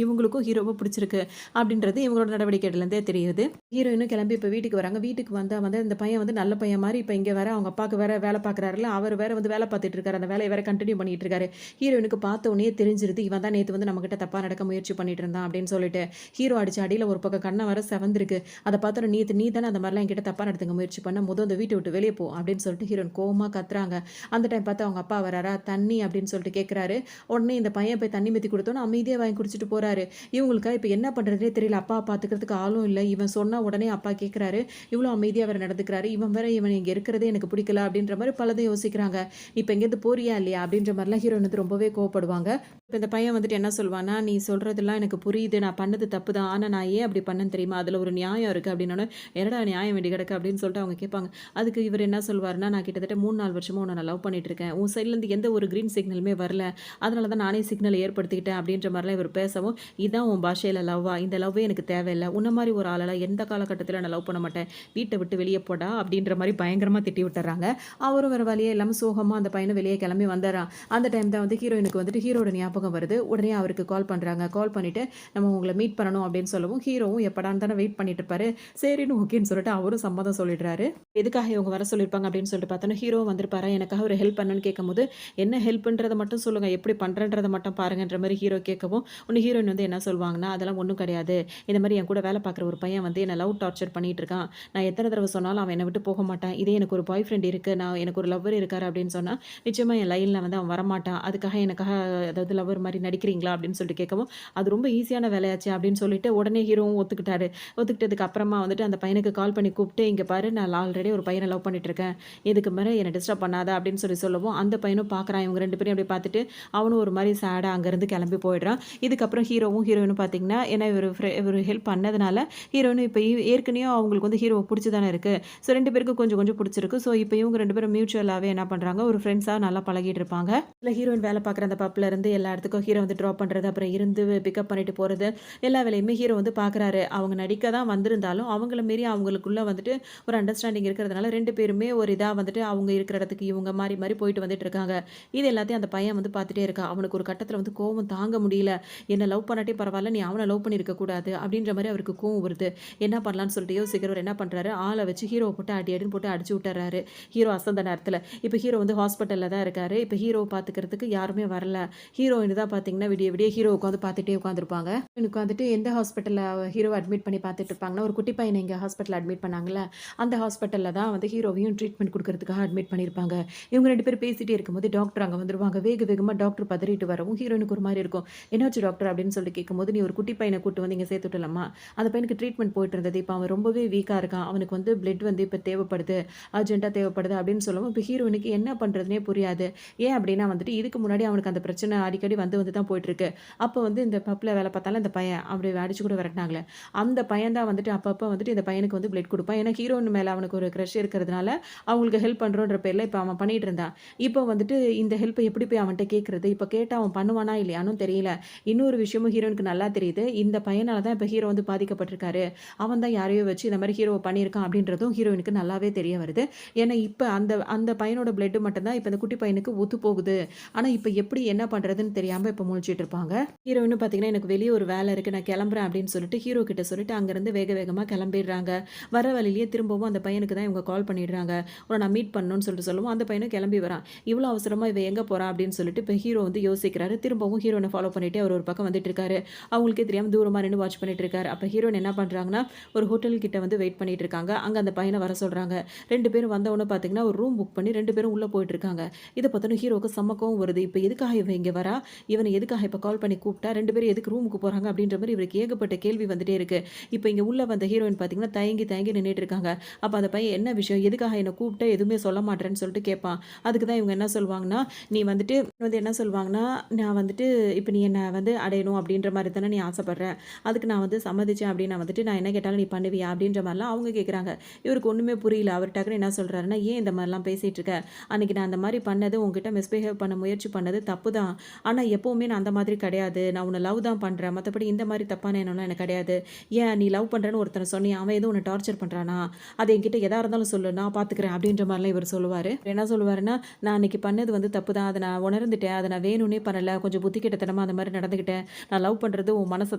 இவங்களுக்கும் ஹீரோவ பிடிச்சிருக்கு அப்படின்றது இவங்களோட நடவடிக்கைகள்லேருந்தே தெரியுது. ஹீரோயினும் கிளம்பி இப்ப வீட்டுக்கு வராங்க. வீட்டுக்கு வந்தா வந்து இந்த பையன் வந்து நல்ல பையன் மாரி இப்ப இங்க வேற அவங்க அப்பாவுக்கு வேற வேல பார்க்குறாருல்ல, அவர் வேற வந்து வேல பார்த்துட்டு இருக்காரு. அந்த வேலைய வேற கன்டின்யூ பண்ணிட்டு இருக்காரு. ஹீரோயினுக்கு பார்த்த உடனே தெரிஞ்சிருது, இவன் தான் நேத்து வந்து நம்மகிட்ட தப்பா நடக்க முயற்சி பண்ணிட்டு இருந்தான் அப்படின்னு சொல்லிட்டு. ஹீரோ அடிச்ச அடியில ஒரு பக்கம் கண்ணம் வேற செவந்திருக்கு. அத பார்த்தோனே நீ தானே அந்த மாரிலாம் என்கிட்ட தப்பா நடந்துக்க முயற்சி பண்ண. அந்த வீட்ட விட்டு வெளிய போ அப்படின்னு சொல்லிட்டு ஹீரோயின் கோவமா கத்துறாங்க. அந்த டைம் பார்த்து அவங்க அப்பா வராரா, தண்ணி அப்படின்னு சொல்லிட்டு கேட்குறாரு. உடனே இந்த பையன் போய் தண்ணி ஊத்தி குடுத்தோனே அமைதியா வாங்கி குடிச்சிட்டு போறாரு. இவங்களுக்கா இப்ப என்ன பண்றதுன்னே தெரியல. அப்பாவ பார்த்துக்கிறதுக்கு ஆளும் இல்ல. இவன் சொன்ன உடனே அப்பா கேட்குறாரு. இவ்ளோ அமைதியா வேற நடந்துக்கிறாரு. இவன் இங்க இருக்கிறதே எனக்கு பிடிக்கல அப்படின்ற மாரி பலதும் யோசிக்கிறாங்க. இப்ப இங்கேருந்து போறியா இல்லையா அப்படின்ற மாரிலாம் ஹீரோயின் வந்து ரொம்பவே கோவப்படுவாங்க. இப்ப இந்த பையன் வந்துட்டு என்ன சொல்வான்னா, "நீ சொல்றதெல்லாம் எனக்கு புரியுது. நான் பண்ணது தப்பு தான். ஆனா நான் ஏன் அப்படி பண்ணேன்னு தெரியுமா? அதுல ஒரு நியாயம் இருக்கு." அப்படின்னோனே, "என்னடா நியாயம் வேண்டி கிடக்கு?" அப்படின்னு சொல்லிட்டு அவங்க கேட்பாங்க. அதுக்கு இவரு என்ன சொல்வாருன்னா, "நான் கிட்டத்தட்ட 3, 4 வருஷமா உன்ன நான் லவ் பண்ணிட்டு இருக்கேன். உன் சைட்லேருந்து எந்த ஒரு கிரீன் சிக்னலுமே வரல. அதனால தான் நானே சிக்னல ஏற்படுத்திக்கிட்டேன்." அப்படின்ற மாரிலாம் இவரு பேசவும், "இதான் உன் பாஷையில லவ்வா? இந்த லவ்வே எனக்கு தேவையில்ல. உன்ன மாரி ஒரு ஆளெல்லாம் எந்த காலகட்டத்தில நான் லவ் பண்ண மாட்டேன். வீட்ட விட்டு வெளிய போடா." அப்படின்ற மாரி பயங்கரமா திட்டி விட்டுர்றாங்க. அவரும் வேற வழியே இல்லாம சோகமா அந்த பையனும் வெளிய கிளம்பி வந்துர்றான். அந்த டைம் தான் வந்து ஹீரோயினுக்கு வந்துட்டு ஹீரோட ஞாபகம் வருது. உடனே அவருக்கு கால் பண்றாங்க. கால் பண்ணிட்டு, "நம்ம உங்கள மீட் பண்ணணும்." அப்படின்னு சொல்லவும், ஹீரோவும் எப்படான்னு தானே வெயிட் பண்ணிட்டு இருப்பாரு. சரின்னு ஓகேன்னு சொல்லிட்டு அவரும் சம்மதம் சொல்லிடுறாரு. எதுக்காக இவங்க வர சொல்லியிருப்பாங்க அப்படின்னு சொல்லிட்டு பார்த்தோன்னா, ஹீரோவும் வந்திருப்பாரா, எனக்காக ஒரு ஹெல்ப் பண்ணணும்னு கேட்கும்போது, "என்ன ஹெல்ப்ன்றத மட்டும் சொல்லுங்க. எப்படி பண்றேன்றத மட்டும் பாருங்கன்ற" மாரி ஹீரோ கேட்கவும், உடனே ஹீரோயின் வந்து என்ன சொல்வாங்கன்னா, "அதெல்லாம் ஒண்ணும் கிடையாது. இந்த மாரி என் கூட வேலை பார்க்குற ஒரு பையன் வந்து என்ன லவ் டார்ச்சர் பண்ணிட்டு இருக்கான். நான் எத்தன தடவ சொன்னாலும் அவன் என்ன விட்டு போக மாட்டான். இதே எனக்கு ஒரு பாய் ஃப்ரெண்ட் இருக்கு. எனக்கு ஒரு லவ்வர் இருக்காரு அப்படின்னு சொன்னா, நிச்சயமா என் லைன்ல வந்து அவன் வரமாட்டான். அதுக்காக எனக்காக அதாவது லவ்வர் மாரி நடிக்கிறீங்களா? அப்படின்னு சொல்லிட்டு கேட்கவும், அது ரொம்ப ஈஸியான வேலையாச்சே அப்படின்னு சொல்லிட்டு உடனே ஹீரோவும் ஒத்துக்கிட்டாரு. ஒத்துக்கிட்டதுக்கு அப்புறமா வந்துட்டு அந்த பையனுக்கு கால் பண்ணி கூப்பிட்டு, "இங்க பாரு நான் ஆல்ரெடி ஒரு பையன லவ் பண்ணிட்டு இருக்கேன். இதுக்கு மேல என்ன டிஸ்டர்ப் பண்ணாத" அப்படின்னு சொல்லவும், அந்த பையனும் பார்க்குறான். இவங்க 2 பேரையும் அப்படியே பார்த்துட்டு, அவனும் ஒரு மாரி சேடா அங்கருந்து கிளம்பி போயிடுறான். இதுக்கப்புறம் ஹீரோவும், ஹீரோயினும் பார்த்தீங்கன்னா, ஏன்னா இவரு ஹெல்ப் பண்ணதுனால ஹீரோயினும் இப்ப ஏற்கனவே அவங்களுக்கு வந்து ஹீரோவ புடிச்சு தானே இருக்கு. ஸோ 2 பேருக்கும் கொஞ்சம் கொஞ்சம் புடிச்சிருக்கு. ஸோ இப்ப இவங்க 2 பேரும் மியூச்சுவலாவே என்ன பண்றாங்க, ஒரு ஃப்ரெண்ட்ஸா நல்லா பழகிட்டு இருப்பாங்க. இல்ல ஹீரோயின் வேலை பார்க்குற அந்த பப்ல இருந்து எல்லா இடத்துக்கும் ஹீரோ வந்து ட்ராப் பண்றது, அப்புறம் இருந்து பிக்கப் பண்ணிட்டு போறது, எல்லா வேலையுமே ஹீரோ வந்து பார்க்குறாரு. அவங்க நடிக்க தான் வந்திருந்தாலும், அவங்கள மீறி அவங்களுக்குள்ள வந்துட்டு ஒரு அண்டர்ஸ்டாண்டிங் இருக்கிறதுனால 2 பேருமே ஒரு இதா வந்துட்டு அவங்க இருக்கிற இடத்துக்கு இவங்க மாறி மாறி போயிட்டு வந்துட்டு இருக்காங்க. இது எல்லாத்தையும் அந்த பையன் வந்து பார்த்துட்டே இருக்கான். அவனுக்கு ஒரு கட்டத்தில வந்து கோவம் தாங்க முடியல. என்ன லவ் பண்ணாட்டி பரவால்ல, நீ அவன லவ் பண்ணியிருக்க கூடாது அப்படின்ற மாரி அவருக்கு கோவம் வருது. என்ன பண்ணலான்னு சொல்லிட்டு யோசிக்கிறவர் என்ன பண்றாரு, ஆள வச்சு ஹீரோவ போட்டு அடி அடின்னு போட்டு அடிச்சு விட்டுர்றாரு. ஹீரோ அசந்த நேரத்தில. இப்ப ஹீரோ வந்து ஹாஸ்பிட்டல்ல தான் இருக்காரு. இப்ப ஹீரோவ பார்த்துக்கிறதுக்கு யாருமே வரல. ஹீரோயின் தான் பார்த்தீங்கன்னா, விடிய விடிய ஹீரோ உட்காந்து பார்த்துட்டே உட்காந்துருப்பாங்க. உட்காந்துட்டு எந்த ஹாஸ்பிட்டல்ல ஹீரோவ அட்மிட் பண்ணி பார்த்துட்டு இருப்பாங்கன்னா, ஒரு குட்டி பையன இங்க ஹாஸ்பிட்டல்ல அட்மிட் பண்ணாங்கல்ல, அந்த ஹாஸ்பிட்டல்ல தான் வந்து ஹீரோவையும் ட்ரீட்மெண்ட் குடுக்குறதுக்காக அட்மிட் பண்ணியிருப்பாங்க. இவங்க 2 பேரும் பேசிட்டே இருக்கும்போது டாக்டர் அங்க வந்துருவாங்க. வேக வேகமா டாக்டர் பதறிட்டு வரவும் ஹீரோயினுக்கு ஒரு மாரி இருக்கும். "என்னாச்சு டாக்டர்?" அப்படின்னு சொல்லிட்டு கேட்கும்போது, "நீ ஒரு குட்டி பையன கூட்டு வந்து இங்க சேர்த்து விட்டலம்மா. அந்த பையனுக்கு ட்ரீட்மெண்ட் போயிட்டு இருந்தது. இப்ப அவன் ரொம்பவே வீக்கா இருக்கான். அவனுக்கு வந்து பிளட் வந்து இப்ப தேவைப்படுது. அர்ஜென்ட்டா தேவைப்படுது." அப்படின்னு சொல்லவும், இப்ப ஹீரோயினுக்கு என்ன பண்றதுன்னே புரியாது. ஏன் அப்படின்னா வந்துட்டு, இதுக்கு முன்னாடி அவனுக்கு அந்த பிரச்சனை அடிக்கடி வந்து வந்து தான் போயிட்டுருக்கு. அப்போ வந்து இந்த பப்ல வேலை பார்த்தால இந்த பையன், அப்படி அடிச்சு கூட விரட்டுனாங்களே, அந்த பையன் தான் வந்துட்டு அப்பப்ப வந்துட்டு இந்த பையனுக்கு வந்து பிளட் குடுப்பான். ஏன்னா ஹீரோயின் மேல அவனுக்கு ஒரு கிரஷ் இருக்கிறதுனால, அவங்களுக்கு ஹெல்ப் பண்றோன்ற பேர்ல இப்ப அவன் பண்ணிட்டு இருந்தான். இப்போ வந்துட்டு இந்த ஹெல்ப்ப எப்படி போய் அவன்ட்ட கேட்கறது? இப்ப கேட்டா அவன் பண்ணுவானா இல்லையான்னும் தெரியல. இன்னொரு விஷயமும் ஹீரோயினுக்கு நல்லா தெரியுது. இந்த பையனால தான் இப்ப ஹீரோ வந்து பாதிக்கப்பட்டிருக்காரு. அவன் தான் யாரையோ வச்சு இந்த மாரி ஹீரோவ பண்ணியிருக்கான் அப்படின்றதும் ஹீரோயினுக்கு நல்லாவே தெரிய வருது. ஏன்னா இப்ப அந்த அந்த பையனோட பிளட் மட்டும் தான் இப்ப இந்த குட்டி பையனுக்கு ஒத்து போகுது. ஆனா இப்ப எப்படி என்ன பண்றதுன்னு தெரியாம இப்ப முழிச்சிட்டு இருப்பாங்க. ஹீரோயினும் பார்த்தீங்கன்னா, எனக்கு வெளிய ஒரு வேலை இருக்கு. நான் கிளம்புறேன் அப்படின்னு சொல்லிட்டு ஹீரோ கிட்ட சொல்லிட்டு அங்கருந்து வேக வேகமா கிளம்பிடுறாங்க. வர வழியிலேயே திரும்பவும் அந்த பையனுக்கு தான் இவங்க கால் பண்ணிடுறாங்க. உன்ன நான் மீட் பண்ணணும்னு சொல்லிட்டு சொல்லவும், அந்த பையனும் கிளம்பி வரான். இவ்வளோ அவசரமா இவ எங்க போறா அப்படின்னு சொல்லிட்டு இப்ப ஹீரோ வந்து யோசிக்கிறாரு. திரும்பவும் ஹீரோயின ஃபாலோ பண்ணிட்டே அவர் ஒரு பக்கம் வந்துட்டு இருக்காரு. அவங்களுக்கே தெரியாம தூரமா நின்னு வாட்ச் பண்ணிட்டு இருக்காரு. அப்ப ஹீரோயின் என்ன பண்றாங்கன்னா, ஒரு ஹோட்டல் கிட்ட வந்து வெயிட் பண்ணிட்டு இருக்காங்க. அங்க அந்த பையன வர சொல்றாங்க. 2 பேரும் வந்தவுடனே பார்த்தீங்கன்னா, ஒரு ரூம் புக் பண்ணி 2 பேரும் உள்ள போயிட்டு இருக்காங்க. இத பார்த்தோனே ஹீரோவுக்கு செம்ம கோவம் வருது. இப்ப எதுக்காக இவ இங்க வரா? இவன எதுக்காக இப்ப கால் பண்ணி கூப்பிட்டா? 2 பேரும் எதுக்கு ரூமுக்கு போறாங்க? அப்படின்ற மாரி இவருக்கு ஏகப்பட்ட கேள்வி வந்துட்டே இருக்கு. இப்ப இங்க உள்ள வந்த ஹீரோயின் பார்த்தீங்கன்னா, தயங்கி தயங்கி நின்னுட்டு இருக்காங்க. அப்ப அந்த பையன் என்ன விஷயம்? எதுக்காக என்ன கூப்பிட்ட? எதுவுமே சொல்ல மாட்றேன்னு சொல்லிட்டு கேட்பான். அதுக்கு தான் இவங்க என்ன சொல்வாங்கன்னா, நீ வந்துட்டு வந்து என்ன சொல்வாங்கன்னா, நான் வந்துட்டு இப்ப நீ என்ன வந்து அடையணும் அப்படின்ற மாரி தானே நீ ஆசைப்படுற. அதுக்கு நான் வந்து சம்மதிச்சேன் அப்படின்னா வந்துட்டு நான் என்ன கேட்டாலும் நீ பண்ணுவியா? அப்படின்ற மாரிலாம் அவங்க கேட்குறாங்க. இவருக்கு ஒண்ணுமே புரியல. அவர் டக்குனு என்ன சொல்றாருன்னா, ஏன் இந்த மாரிலாம் பேசிட்டு இருக்க? அன்னைக்கு நான் அந்த மாரி பண்ணது உன்கிட்ட மிஸ்பிஹேவ் பண்ண முயற்சி பண்ணது தப்பு தான். ஆனா எப்பவுமே நான் அந்த மாதிரி கிடையாது. நான் உன்ன லவ் தான் பண்றேன். மத்தபடி இந்த மாரி தப்பான எண்ணம்லாம் எனக்கு கிடையாது. ஏன் நீ லவ் பண்றேன்னு ஒருத்தன சொன்னியா? அவன் எதுவும் உன்ன டார்ச்சர் பண்றானா? அது என்கிட்ட எதா இருந்தாலும் சொல்லு. நான் பார்த்துக்கிறேன் அப்படின்ற மாரிலாம் இவர் சொல்லுவாரு. என்ன சொல்லுவாருன்னா, நான் அன்னைக்கு பண்ணது வந்து தப்பு தான். அத நான் உணர்ந்துட்டேன். அத நான் வேணும்னே பண்ணல. கொஞ்சம் புத்தி கெட்டத்தனமா அந்த மாரி நடந்துக்கிட்டேன். நான் லவ் பண்றது உன் மனச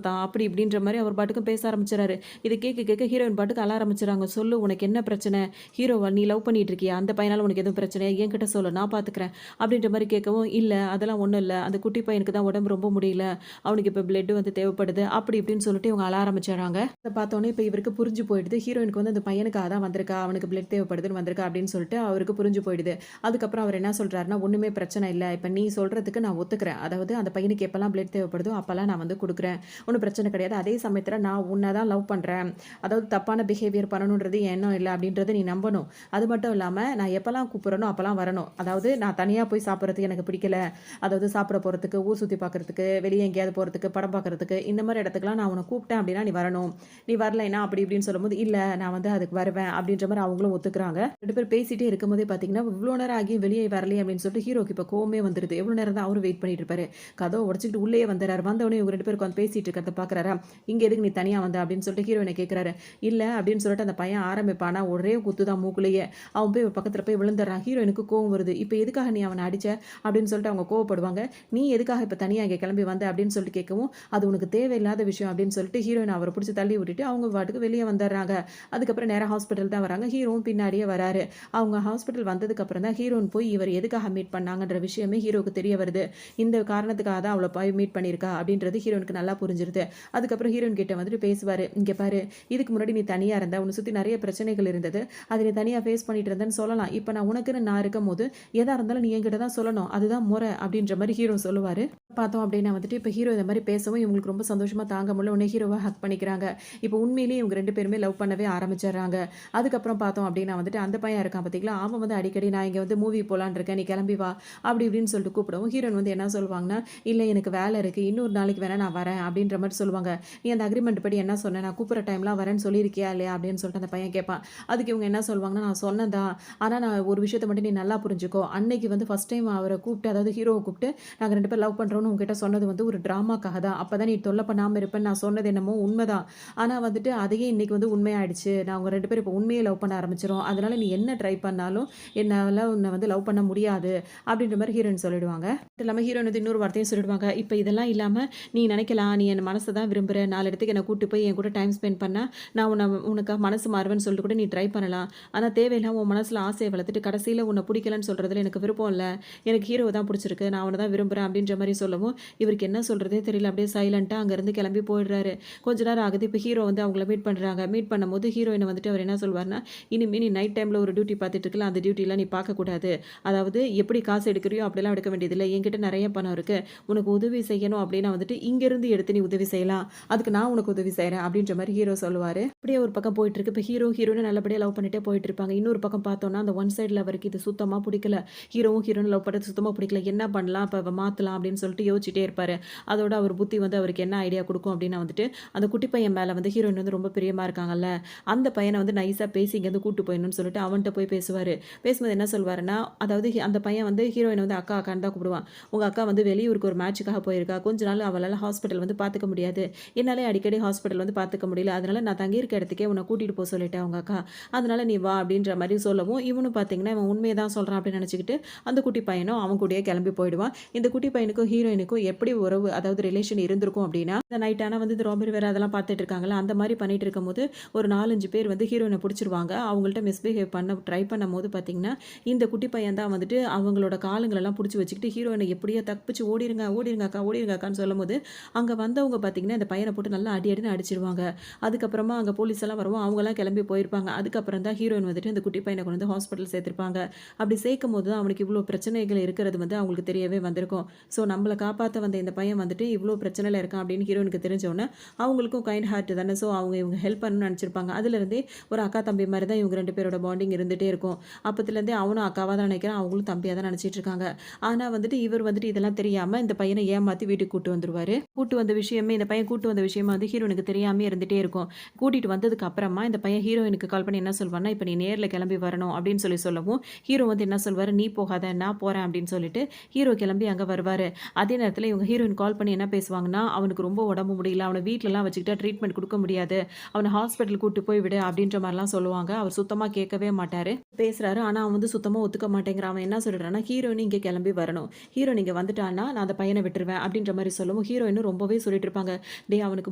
தான். அப்படி இப்படின்ற மாரி அவர் பாட்டுக்கும் பேச ஆரம்பிச்சுறாரு. இது கேட்க கேட்க ஹீரோயின் பாட்டுக்கு அழ ஆரம்பிச்சுறாங்க. சொல்லு உனக்கு என்ன பிரச்சனை? ஹீரோவா நீ லவ் பண்ணிட்டு இருக்கியா? அந்த பையனால உனக்கு எதுவும் பிரச்சனையா? என்கிட்ட சொல்லு. நான் பார்த்துக்கிறேன். அப்படின்ற மாரி கேட்கவும், இல்ல அதெல்லாம் ஒண்ணும் இல்ல. அந்த குட்டி பையனுக்கு தான் உடம்பு ரொம்ப முடியல. அவனுக்கு இப்ப பிளட் வந்து தேவைப்படுது. அப்படி இப்படின்னு சொல்லிட்டு இவங்க அழ ஆரம்பிச்சுறாங்க. அத பார்த்தோனே இப்ப இவருக்கு புரிஞ்சு போயிடுது. ஹீரோயினுக்கு வந்து அந்த பையனுக்காக தான் வந்திருக்கா. அவனுக்கு பிளட் தேவைப்படுதுன்னு வந்திருக்கா அப்படின்னு சொல்லிட்டு அவருக்கு புரிஞ்சு போயிடுது. அதுக்கப்புறம் அவர் என்ன சொல்றாருன்னா, ஒண்ணுமே பிரச்சனை இல்ல. இப்ப நீ சொல்றதுக்கு நான் ஒத்துக்கிறேன். அதாவது அந்த பையனுக்கு எப்பலாம் பிளட் தேவைப்படுதோ அப்பலாம் நான் வந்து குடுக்குறேன். ஒண்ணும் பிரச்சனை கிடையாது. அதே சமயத்துல நான் உன்ன தான் லவ் பண்றேன். அதாவது தப்பான பிஹேவியர் பண்ணணும்ன்றது என் எண்ணம் இல்ல அப்படின்றத நீ நம்பணும். அது மட்டும் இல்லாம நான் எப்பலாம் கூப்பிடுறேனோ அப்பலாம் வரணும். அதாவது நான் தனியா போய் சாப்பிடுறதுக்கு எனக்கு பிடிக்கல. அதாவது சாப்பிட போறதுக்கு, ஊர் சுத்தி பார்க்கறதுக்கு, வெளிய எங்கேயாவது போறதுக்கு, படம் பார்க்கறதுக்கு இந்த மாரி இடத்துக்குலாம் நான் உன்ன கூப்பிட்டேன் அப்படின்னா நீ வரணும். நீ வரலைன்னா அப்படி இப்படின்னு சொல்லும்போது, இல்ல நான் வந்து அதுக்கு வருவேன் அப்படின்ற மாரி அவங்களும் ஒத்துக்குறாங்க. 2 பேரும் பேசிட்டே இருக்கும்போதே பார்த்தீங்கன்னா, இவ்ளோ நேரம் ஆகியும் வெளியே வரலையே அப்படின்னு சொல்லிட்டு ஹீரோக்கு இப்ப கோவமே வந்துருது. எவ்வளோ நேரம் தான் அவரும் வெயிட் பண்ணிட்டு இருப்பாரு. கதவ உடைச்சுக்கிட்டு உள்ளேயே வந்துறாரு. வந்தவுடனே இவங்க 2 பேரும் உட்காந்து பேசிட்டு இருக்கிறத பார்க்குறாரா, இங்க எதுக்கு நீ தனியா வந்த அப்படின்னு சொல்லிட்டு ஹீரோயின கேட்குறாரு. இல்ல அப்படின்னு சொல்லிட்டு அந்த பையன் ஆரம்பிப்பானா, ஒரே குத்து தான் மூக்குலயே. அவன் போய் பக்கத்துல போய் விழுந்துடுறான். ஹீரோயினுக்கு கோவம் வருது. இப்ப எதுக்காக நீ அவன அடிச்ச அப்படின்னு சொல்லிட்டு அவங்க கோவப்படுவாங்க. நீ எதுக்காக இப்ப தனியா இங்க கிளம்பி வந்த அப்படின்னு சொல்லிட்டு கேட்கவும், அது உனக்கு தேவையில்லாத விஷயம் அப்படின்னு சொல்லிட்டு ஹீரோயின் அவர புடிச்சு தள்ளி விட்டுட்டு அவங்க பாட்டுக்கு வெளிய வந்துடுறாங்க. அதுக்கப்புறம் நேரா ஹாஸ்பிட்டல் தான் வராங்க. ஹீரோவும் பின்னாடியே வராரு. அவங்க ஹாஸ்பிட்டல் வந்ததுக்கு அப்புறம் தான் ஹீரோயின் போய் இவர் எதுக்காக மீட் பண்ணாங்கன்ற விஷயமே ஹீரோக்கு தெரிய வருது. இந்த காரணத்துக்காக தான் அவள போய் மீட் பண்ணியிருக்கா அப்படின்றது ஹீரோயினுக்கு நல்லா புரிஞ்சிருது. அதுக்கப்புறம் ஹீரோயின் கிட்ட வந்துட்டு பேசுவாரு. இங்க பாரு, இதுக்கு முன்னாடி நீ தனியா இருந்த. உன்ன சுத்தி நிறைய பிரச்சனைகள் இருந்தது. அத நீ தனியா ஃபேஸ் பண்ணிட்டு இருந்தேன்னு சொல்லலாம். இப்ப நான் உனக்குன்னு நான் இருக்கும்போது, எதா இருந்தாலும் நீ என்கிட்ட தான் சொல்லணும். அதுதான் முறை. முறை அப்படின்ற மாரி ஹீரோ சொல்லுவாரு. பார்த்தோம் அப்படின்னா வந்துட்டு இப்ப ஹீரோ இந்த மாரி பேசவும் இவங்களுக்கு ரொம்ப சந்தோஷமா தாங்க முடியல. உடனே ஹீரோவ ஹக் பண்ணிக்கிறாங்க. இப்ப உண்மையிலேயே இவங்க 2 பேருமே லவ் பண்ணவே ஆரம்பிச்சர்றாங்க. அதுக்கப்புறம் பார்த்தோம் அப்படின்னா வந்துட்டு அந்த பையன் இருக்கான் பார்த்தீங்களா, அவன் வந்து அடிக்கடி நான் இங்க வந்து மூவி போலான்னு இருக்கேன். நீ கிளம்பி வா அப்படி இப்படின்னு சொல்லிட்டு கூப்பிடவும், ஹீரோயின் வந்து என்ன சொல்லுவாங்கன்னா, இல்ல எனக்கு வேலை இருக்கு. இன்னொரு நாளைக்கு வேணா நான் வரேன் அப்படின்ற மாரி சொல்லுவாங்க. நீ அந்த அக்ரீமெண்ட் படி என்ன சொன்ன? நான் கூப்பிடுற டைம்லாம் வரேன்னு சொல்லியிருக்கியா இல்லையா? அப்படின்னு சொல்லிட்டு அந்த பையன் கேட்பான். அதுக்கு இவங்க என்ன சொல்லுவாங்கன்னா, நான் சொன்னேன் தான். ஆனா நான் ஒரு விஷயத்த மட்டும் நீ நல்லா புரிஞ்சுக்கோ. அன்னைக்கு வந்து ஃபர்ஸ்ட் டைம் அவர கூப்பிட்டு அதாவது ஹீரோவ கூப்பிட்டு நாங்க 2 பேரும் லவ் பண்றோம்னு உன்கிட்ட சொன்னது வந்து ஒரு ட்ராமாக்காக தான். அப்பதான் நீ தொல்ல பண்ணாம இருப்பேன்னு நான் சொன்னது என்னமோ உண்மைதான். ஆனா வந்துட்டு அதையே இன்னைக்கு வந்து உண்மையாயிடுச்சு. நாங்க 2 பேரும் இப்போ உண்மையே லவ் பண்ண ஆரம்பிச்சுறோம். அதனால நீ என்ன ட்ரை பண்ணாலும் என்னால உன்ன வந்து லவ் பண்ண முடியாது. அப்படின்ற மாரி ஹீரோயின் சொல்லிடுவாங்க. அது இல்லாம ஹீரோயின் வந்து இன்னொரு வார்த்தையும் சொல்லிடுவாங்க. இப்ப இதெல்லாம் இல்லாம நீ நினைக்கலாம், நீ என் மனச தான் விரும்புற. 4 இடத்துக்கு என்ன கூட்டு போய் என் கூட டைம் ஸ்பெண்ட் பண்ணா, நான் உனக்காக மனசு மாறுவேன்னு சொல்லிட்டு கூட நீ ட்ரை பண்ணலாம். ஆனா தேவையில்லாம உன் மனசுல ஆசைய வளர்த்துட்டு கடைசியில உன்ன புடிக்கலன்னு சொல்றதுல எனக்கு விருப்பம் இல்ல. எனக்கு ஹீரோவ தான் புடிச்சிருக்கு. நான் அவன தான் விரும்புறேன் அப்படின்ற மாரி சொல்லவும், இவருக்கு என்ன சொல்றதே தெரியல. அப்படியே சைலன்ட்டா அங்கருந்து கிளம்பி போயிடுறாரு. கொஞ்ச நேரம் ஆகுது. இப்ப ஹீரோ வந்து அவங்கள மீட் பண்றாங்க. மீட் பண்ணும்போது ஹீரோயின வந்துட்டு அவர் என்ன சொல்வாருன்னா, இனிமே நீ நைட் டைம்ல ஒரு டியூட்டி பார்த்துட்டு இருக்கல, அந்த டியூட்டிலாம் நீ பார்க்கக்கூடாது. அதாவது எப்படி காசு எடுக்கிறியோ அப்படிலாம் எடுக்க வேண்டியதில்ல. என்கிட்ட நெறைய பணம் இருக்கு. உனக்கு உதவி செய்யணும் அப்படின்னா வந்துட்டு, இங்கேருந்து எடுத்து நீ உதவி செய்யலாம். அதுக்கு நான் உனக்கு உதவி செய்றேன் அப்படின்ற மாரி ஹீரோ சொல்லுவாரு. அப்படியே ஒரு பக்கம் போயிட்டுருக்கு. இப்ப ஹீரோ, ஹீரோயின் நல்லபடியா லவ் பண்ணிட்டே போயிட்டுருப்பாங்க. இன்னொரு பக்கம் பார்த்தோம்னா, அந்த ஒன் சைட்ல அவருக்கு இது சுத்தமா புடிக்கல. ஹீரோவும் ஹீரோயின் லவ் பண்றது சுத்தமா புடிக்கல. என்ன பண்ணலாம்? இப்ப மாத்தலாம் அப்படின்னு சொல்லிட்டு யோசிச்சுட்டே இருப்பாரு. அதோட அவர் புத்தி வந்து அவருக்கு என்ன ஐடியா குடுக்கும் அப்படின்னா வந்துட்டு, அந்த குட்டி பையன் மேல வந்து ஹீரோயின் வந்து ரொம்ப பிரியமா இருக்காங்கல்ல, அந்த பையன வந்து நைஸா பேசி இங்கேருந்து கூட்டு போயிடணும்னு சொல்லிட்டு அவன்ட்ட போய் பேசுவாரு. பேசும்போது என்ன சொல்வாருன்னா, அதாவது அந்த பையன் வந்து ஹீரோயின வந்து அக்கா, அக்கான்னு தான் கூப்பிடுவான். உங்க அக்கா வந்து வெளியூருக்கு ஒரு மேட்ச்சுக்காக போயிருக்கா. கொஞ்ச நாள் அவளால ஹாஸ்பிட்டல் வந்து பார்த்துக்க முடியாது. என்னாலே அடிக்கடி ஹாஸ்பிட்டல் வந்து பார்த்துக்க முடியல. அதனால நான் தங்கியிருக்க இடத்துக்கே உன்ன கூட்டிட்டு போ சொல்லிட்டா உங்க அக்கா. அதனால நீ வா அப்படின்ற மாரி சொல்லவும், இவனும் பார்த்தீங்கன்னா, இவன் உண்மைய தான் சொல்றான் அப்படின்னு நினச்சுக்கிட்டு, அந்த குட்டி பையனும் அவன் கூடயே கிளம்பி போயிடுவான். இந்த குட்டி பையனுக்கும் ஹீரோயினுக்கும் எப்படி உறவு அதாவது ரிலேஷன் இருந்திருக்கும் அப்படின்னா, இந்த நைட் ஆனா வந்து இந்த ராபரி வேற அதெல்லாம் பார்த்துட்டு இருக்காங்கல்ல, அந்த மாரி பண்ணிட்டு இருக்கும்போது, ஒரு 4, 5 பேர் வந்து ஹீரோயின புடிச்சிருவாங்க. அவங்கள்ட்ட மிஸ்பிஹேவ் பண்ண ட்ரை பண்ணும்போது பார்த்தீங்கன்னா, இந்த குட்டி பையன் தான் வந்துட்டு அவங்களோட காலுங்களெல்லாம் புடிச்சு வச்சுக்கிட்டு ஹீரோயின எப்படியோ தப்பிச்சு ஓடிருங்க, ஓடிருங்க அக்கா, ஓடிருங்க அக்கான்னு சொல்லும்போது, அங்க வந்தவங்க பார்த்தீங்கன்னா, இந்த பையன போட்டு நல்லா அடி அடின்னு அடிச்சிருவாங்க. அதுக்கப்புறமா அங்க போலீஸ் எல்லாம் வரவும் அவங்கலாம் கிளம்பி போயிருப்பாங்க. அதுக்கப்புறம் தான் ஹீரோயின் வந்துட்டு இந்த குட்டி பையன கொண்டு வந்து ஹாஸ்பிட்டல் சேர்த்திருப்பாங்க. அப்படி சேர்க்கும்போது தான் அவனுக்கு இவ்ளோ பிரச்சனைகள் இருக்கிறது வந்து அவங்களுக்கு தெரியவே வந்திருக்கும். ஸோ நம்மள காப்பாத்த வந்த இந்த பையன் வந்துட்டு இவ்ளோ பிரச்சனையில இருக்கான் அப்படின்னு ஹீரோயினுக்கு தெரிஞ்சோனே, அவங்களுக்கும் கைண்ட் ஹார்ட் தானே. ஸோ அவங்க இவங்க ஹெல்ப் பண்ணணும்னு நெனச்சிருப்பாங்க. அதிலிருந்தே ஒரு அக்கா, தம்பி மாரி தான் இவங்க 2 பேரோட பாண்டிங் இருந்துட்டே இருக்கும். அப்பத்துலேருந்தே அவனும் அக்காவா தான் நெனைக்கிறான். அவங்களும் தம்பியா தான் நெனச்சிட்டு இருக்காங்க. ஆனா வந்துட்டு இவர் வந்துட்டு இதெல்லாம் தெரியாம இந்த பையன ஏமாத்தி வீட்டுக்கு கூட்டு வந்துருவாரு. கூட்டு வந்த விஷயமே இந்த பையன் கூட்டு வந்த விஷயமா வந்து ஹீரோயினுக்கு தெரியாமயே இருந்துட்டே இருக்கும். கூட்டிட்டு வந்ததுக்கு அப்புறமா இந்த பையன் ஹீரோயினுக்கு கால் பண்ணி என்ன சொல்வான்னா, "இப்ப நீ நேர்ல கிளம்பி வரணும்" அப்படின்னு சொல்லவும், ஹீரோ வந்து என்ன சொல்வாரு, "நீ போகாத நான் போறேன்" அப்படின்னு சொல்லிட்டு ஹீரோ கிளம்பி அங்க வருவாரு. அதே நேரத்துல இவங்க ஹீரோயின் கால் பண்ணி என்ன பேசுவாங்கன்னா, "அவனுக்கு ரொம்ப உடம்பு முடியல. அவன வீட்லலாம் வச்சுக்கிட்டா ட்ரீட்மெண்ட் குடுக்க முடியாது. அவன ஹாஸ்பிட்டல் கூட்டு போய் விடு" அப்படின்ற மாரிலாம் சொல்லுவாங்க. அவர் சுத்தமா கேட்கவே மாட்டாரு. பேசுறாரு. ஆனா அவன் வந்து சுத்தமா ஒத்துக்க மாட்டேங்கிறான். அவன் என்ன சொல்லிடுறான்னா, "ஹீரோயின் இங்க கிளம்பி வரணும். ஹீரோயின் இங்க வந்துட்டான்னா, நான் அந்த பையன விட்டுருவேன்" அப்படின்ற மாரி சொல்லவும், ஹீரோயினும் ரொம்பவே சொல்லிட்டு இருப்பாங்க. "டேய் அவனுக்கு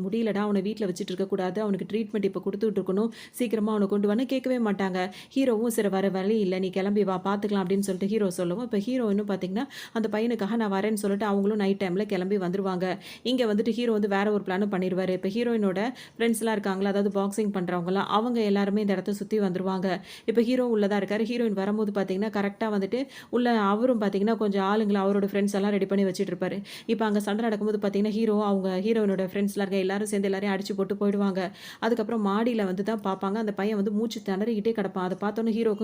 முடியலடா. அவன வீட்ல வச்சுட்டு இருக்கக்கூடாது. அவனுக்கு ட்ரீட்மெண்ட் இப்ப குடுத்துட்டு இருக்கணும். சீக்கிரமா அவன கொண்டு வான்னு" கேட்கவே மாட்டாங்க. ஹீரோவும் "சரி வேற வழி இல்ல. நீ கிளம்பி வா பார்த்துக்கலாம்" அப்படின்னு சொல்லிட்டு ஹீரோ சொல்லவும், இப்ப ஹீரோயினும் பார்த்தீங்கன்னா, அந்த பையனுக்காக நான் வரேன்னு சொல்லிட்டு அவங்களும் நைட் டைம்ல கிளம்பி வந்துருவாங்க. இங்க வந்துட்டு ஹீரோ வந்து வேற ஒரு பிளானும் பண்ணிருவாரு. இப்ப ஹீரோயினோட ஃப்ரெண்ட்ஸ்லாம் இருக்காங்கல்ல, அதாவது பாக்ஸிங் பண்றவங்கலாம், அவங்க எல்லாருமே இந்த இடத்த சுத்தி வந்துருவாங்க. இப்ப ஹீரோ உள்ள தான் இருக்காரு. ஹீரோயின் வரும்போது பார்த்தீங்கன்னா, கரெக்ட்டா வந்துட்டு உள்ள அவரும் பார்த்தீங்கன்னா, கொஞ்சம் ஆளுங்கள அவரோட ஃப்ரெண்ட்ஸ் எல்லாம் ரெடி பண்ணி வச்சுட்டு இருப்பாரு. இப்ப அங்க சண்டை நடக்கும்போது பார்த்தீங்கன்னா, ஹீரோ அவங்க ஹீரோயினோட ஃப்ரெண்ட்ஸ்லாம் இருக்க எல்லாரும் சேர்ந்து எல்லாரையும் அடிச்சு போட்டு போயிடுவாங்க. அதுக்கப்புறம் மாடியில வந்து தான் பார்ப்பாங்க. அந்த பையன் வந்து மூச்சு திணறிக்கிட்டே கிடப்பான். அத பார்த்தோனே ஹீரோவுக்கும்